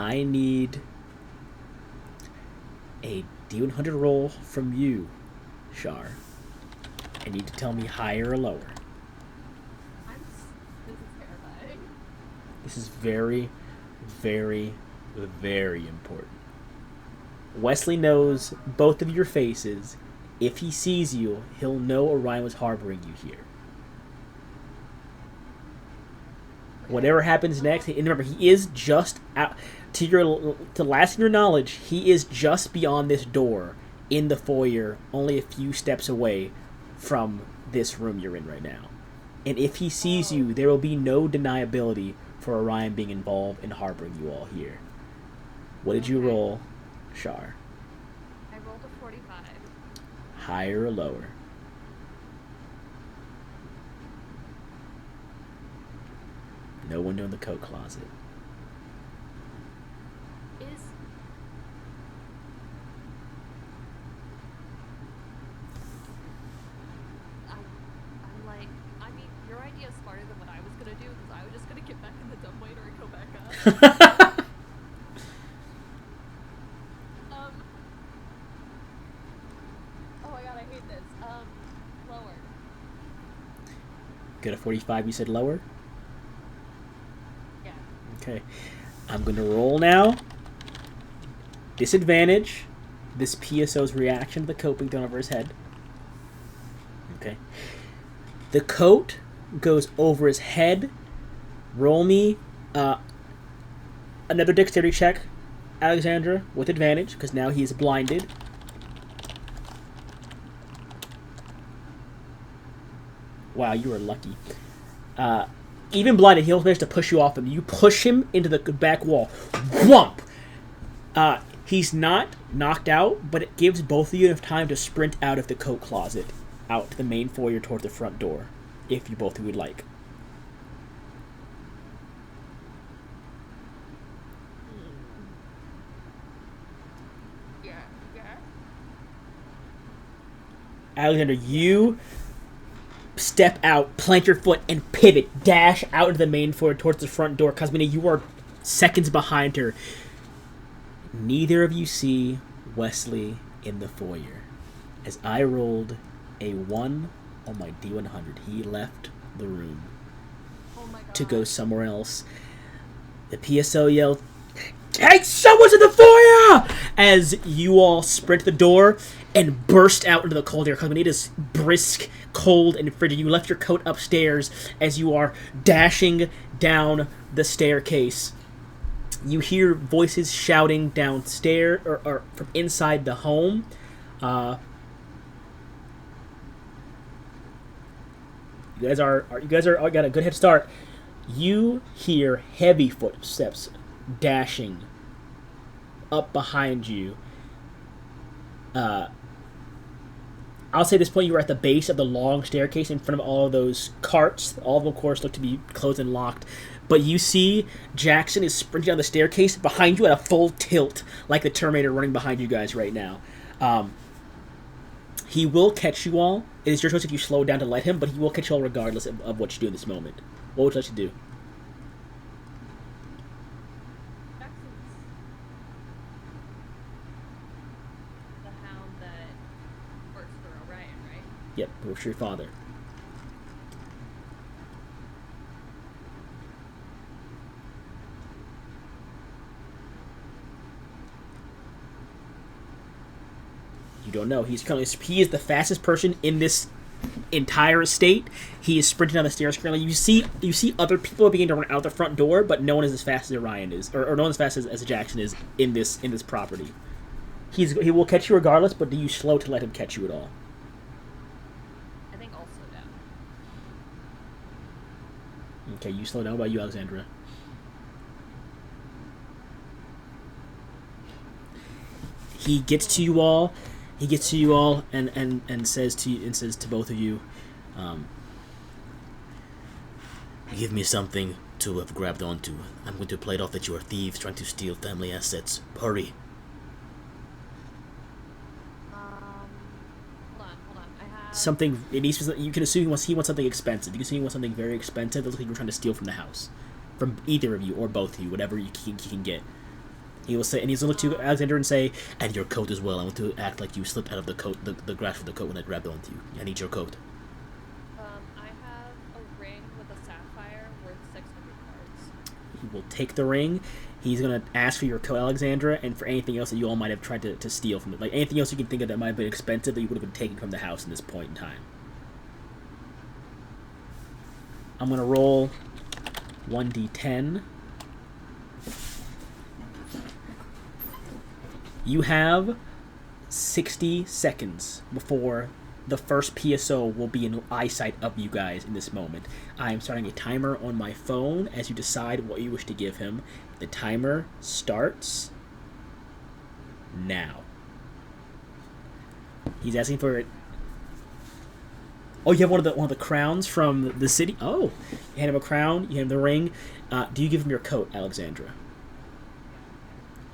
I need a D100 roll from you, Shar. I need to tell me higher or lower. This is terrifying. This is very, very, very important. Wesley knows both of your faces. If he sees you, he'll know Orion was harboring you here. Whatever happens next, and remember, he is just out. To last in your knowledge, he is just beyond this door in the foyer, only a few steps away from this room you're in right now. And if he sees you, there will be no deniability for Orion being involved in harboring you all here. What did you roll, Shar? I rolled a 45. Higher or lower? No window in the coat closet. I'm like, I mean, your idea is smarter than what I was gonna do because I was just gonna get back in the dumbwaiter and go back up. Good at 45, you said lower? Yeah. Okay. I'm going to roll now. Disadvantage. This PSO's reaction to the coat being thrown over his head. Okay. The coat goes over his head. Roll me another dexterity check, Alexandra, with advantage, because now he is blinded. Wow, you are lucky. Even blinded, he'll manage to push you off him. You push him into the back wall. Whump! He's not knocked out, but it gives both of you enough time to sprint out of the coat closet, out to the main foyer toward the front door, if you both would like. Yeah. Alexander, you step out, plant your foot, and pivot, dash out into the main floor towards the front door. Cosmina, you are seconds behind her. Neither of you see Wesley in the foyer. As I rolled a 1 on my D100, he left the room Oh my god. to go somewhere else. The PSO yelled, "Hey, someone's in the foyer!" As you all sprint the door and burst out into the cold air. Cosmina, it is brisk, cold, and frigid. You left your coat upstairs as you are dashing down the staircase. You hear voices shouting downstairs or from inside the home. You guys got a good head start. You hear heavy footsteps dashing up behind you. I'll say at this point you were at the base of the long staircase in front of all of those carts. All of them, of course, look to be closed and locked. But you see Jackson is sprinting down the staircase behind you at a full tilt, like the Terminator running behind you guys right now. He will catch you all. It is your choice if you slow down to let him, but he will catch you all regardless of what you do in this moment. What would you like to do? Jackson's the hound that works for Orion, right? Yep, what's your father? You don't know. He is the fastest person in this entire estate. He is sprinting down the stairs currently. You see other people beginning to run out the front door, but no one is as fast as Orion is, or no one as fast as Jackson is in this property. He will catch you regardless, but do you slow to let him catch you at all? I think I'll slow down. Okay, you slow down. What about you, Alexandra? He gets to you all. And says to both of you, "Give me something to have grabbed onto. I'm going to play it off that you are thieves trying to steal family assets. Hurry." Hold on. I have Something. It needs. You can assume he wants something expensive. You can assume he wants something very expensive. That looks like you're trying to steal from the house, from either of you or both of you, whatever you can get. He will say, and he's going to look to Alexander and say, "And your coat as well. I want to act like you slipped out of the coat, the grasp of the coat when I grabbed onto you. I need your coat." I have a ring with a sapphire worth 600 cards. He will take the ring. He's going to ask for your coat, Alexandra, and for anything else that you all might have tried to steal from it. Like anything else you can think of that might have been expensive that you would have been taken from the house in this point in time. I'm going to roll 1d10. You have 60 seconds before the first PSO will be in eyesight of you guys in this moment. I am starting a timer on my phone as you decide what you wish to give him. The timer starts now. He's asking for it. Oh, you have one of the crowns from the city? Oh, you hand him a crown, you hand him the ring. Do you give him your coat, Alexandra?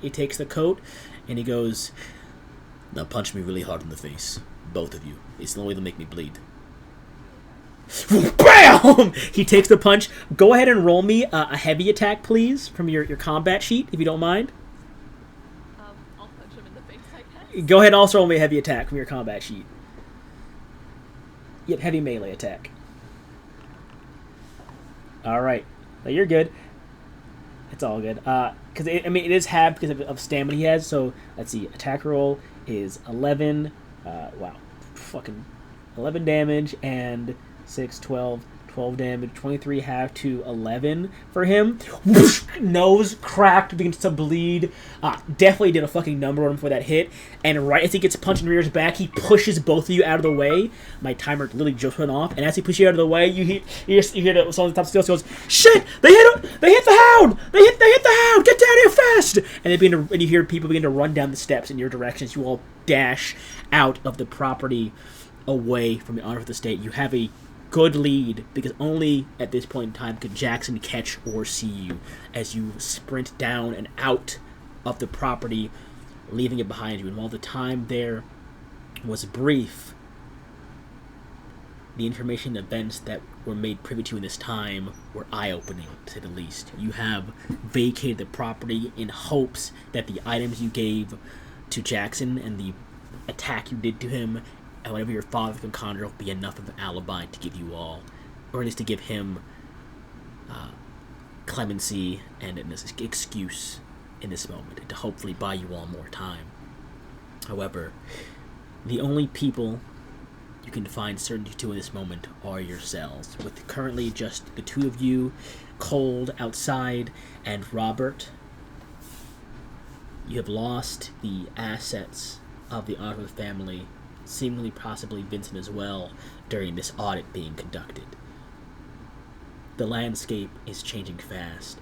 He takes the coat, and he goes, "Now punch me really hard in the face. Both of you. It's the only way to make me bleed." BAM! He takes the punch. Go ahead and roll me a heavy attack, please, from your combat sheet, if you don't mind. I'll punch him in the face, I guess. Go ahead and also roll me a heavy attack from your combat sheet. Yep, heavy melee attack. All right. No, you're good. It's all good. Because it is halved because of stamina he has. So let's see. Attack roll is 11. Wow, fucking 11 damage and 6, 12 damage. 23 half to 11 for him. Whoosh, nose cracked, begins to bleed. Definitely did a fucking number on him for that hit. And right as he gets punched in Rear's back, he pushes both of you out of the way. My timer literally just went off. And as he pushes you out of the way, you hear the song on the top still goes, "Shit! They hit the hound! They hit the hound! Get down here fast!" And you hear people begin to run down the steps in your direction as you all dash out of the property away from the honor of the state. You have a good lead because only at this point in time could Jackson catch or see you as you sprint down and out of the property, leaving it behind you. And while the time there was brief, the information events that were made privy to in this time were eye-opening, to say the least. You have vacated the property in hopes that the items you gave to Jackson and the attack you did to him and whatever your father can conjure will be enough of an alibi to give you all, or at least to give him clemency and an excuse in this moment, and to hopefully buy you all more time. However, the only people you can find certainty to in this moment are yourselves, with currently just the two of you, cold outside, and Robert. You have lost the assets of the Arthur family, seemingly possibly Vincent as well, during this audit being conducted. The landscape is changing fast,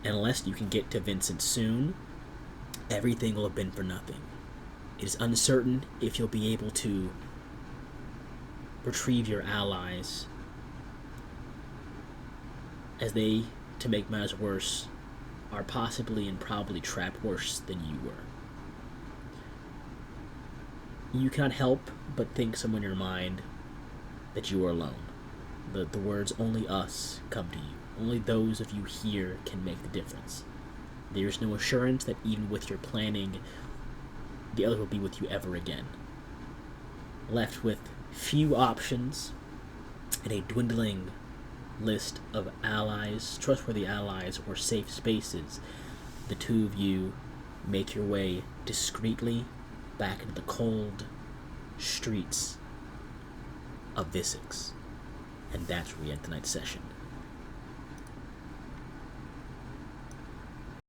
and unless you can get to Vincent soon, everything will have been for nothing. It is uncertain if you'll be able to retrieve your allies, as they, to make matters worse, are possibly and probably trapped worse than you were. You cannot help but think somewhere in your mind that you are alone. The words "only us" come to you. Only those of you here can make the difference. There is no assurance that even with your planning, the other will be with you ever again. Left with few options and a dwindling list of allies, trustworthy allies, or safe spaces, the two of you make your way discreetly back into the cold streets of Visix. And that's where we end tonight's session.